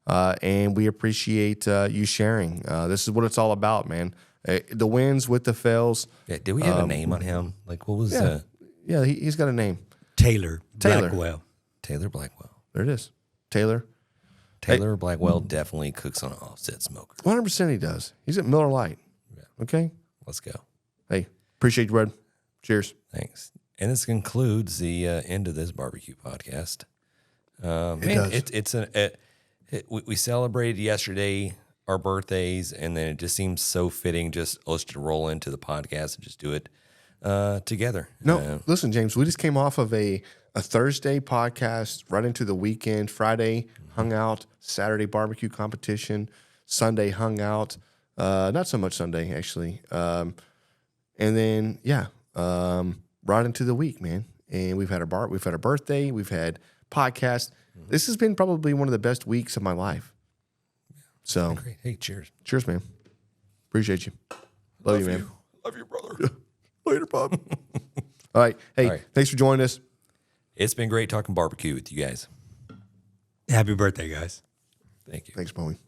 And we appreciate you sharing. This is what it's all about, man. The wins with the fails. Yeah. Did we have a name on him? Like, what was Yeah, he's got a name. Taylor Blackwell. Taylor Blackwell? There it is. Taylor. Taylor Blackwell definitely cooks on an offset smoker. 100% he does. He's at Miller Lite. Yeah. Okay? Let's go. Hey, appreciate you, bud. Cheers. Thanks. And this concludes the end of this barbecue podcast. We celebrated yesterday our birthdays, and then it just seems so fitting. Just let's just roll into the podcast and just do it together. No, listen, James, we just came off of a Thursday podcast right into the weekend. Friday hung out, Saturday barbecue competition, Sunday hung out. Not so much Sunday actually. And then right into the week, man. And we've had a birthday, we've had podcast. This has been probably one of the best weeks of my life. So Great. Hey, cheers. cheers, man. Appreciate you. Love you, man. Love you, brother. Later, Bob. All right. Hey, All right. thanks for joining us. It's been great talking barbecue with you guys. Happy birthday, guys. Thank you. Thanks, Bowie.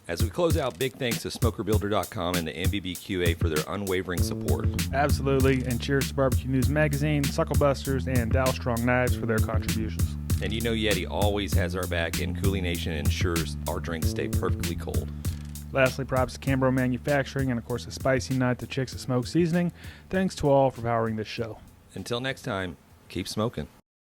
As we close out, big thanks to SmokerBuilder.com and the NBBQA for their unwavering support. Absolutely. And cheers to Barbecue News Magazine, Sucklebusters, and Dalstrong Knives for their contributions. And you know YETI always has our back, and CoolieNation ensures our drinks stay perfectly cold. Lastly, props to Cambro Manufacturing and, of course, the Spicy Nut, the Chicks of Smoke Seasoning. Thanks to all for powering this show. Until next time, keep smoking.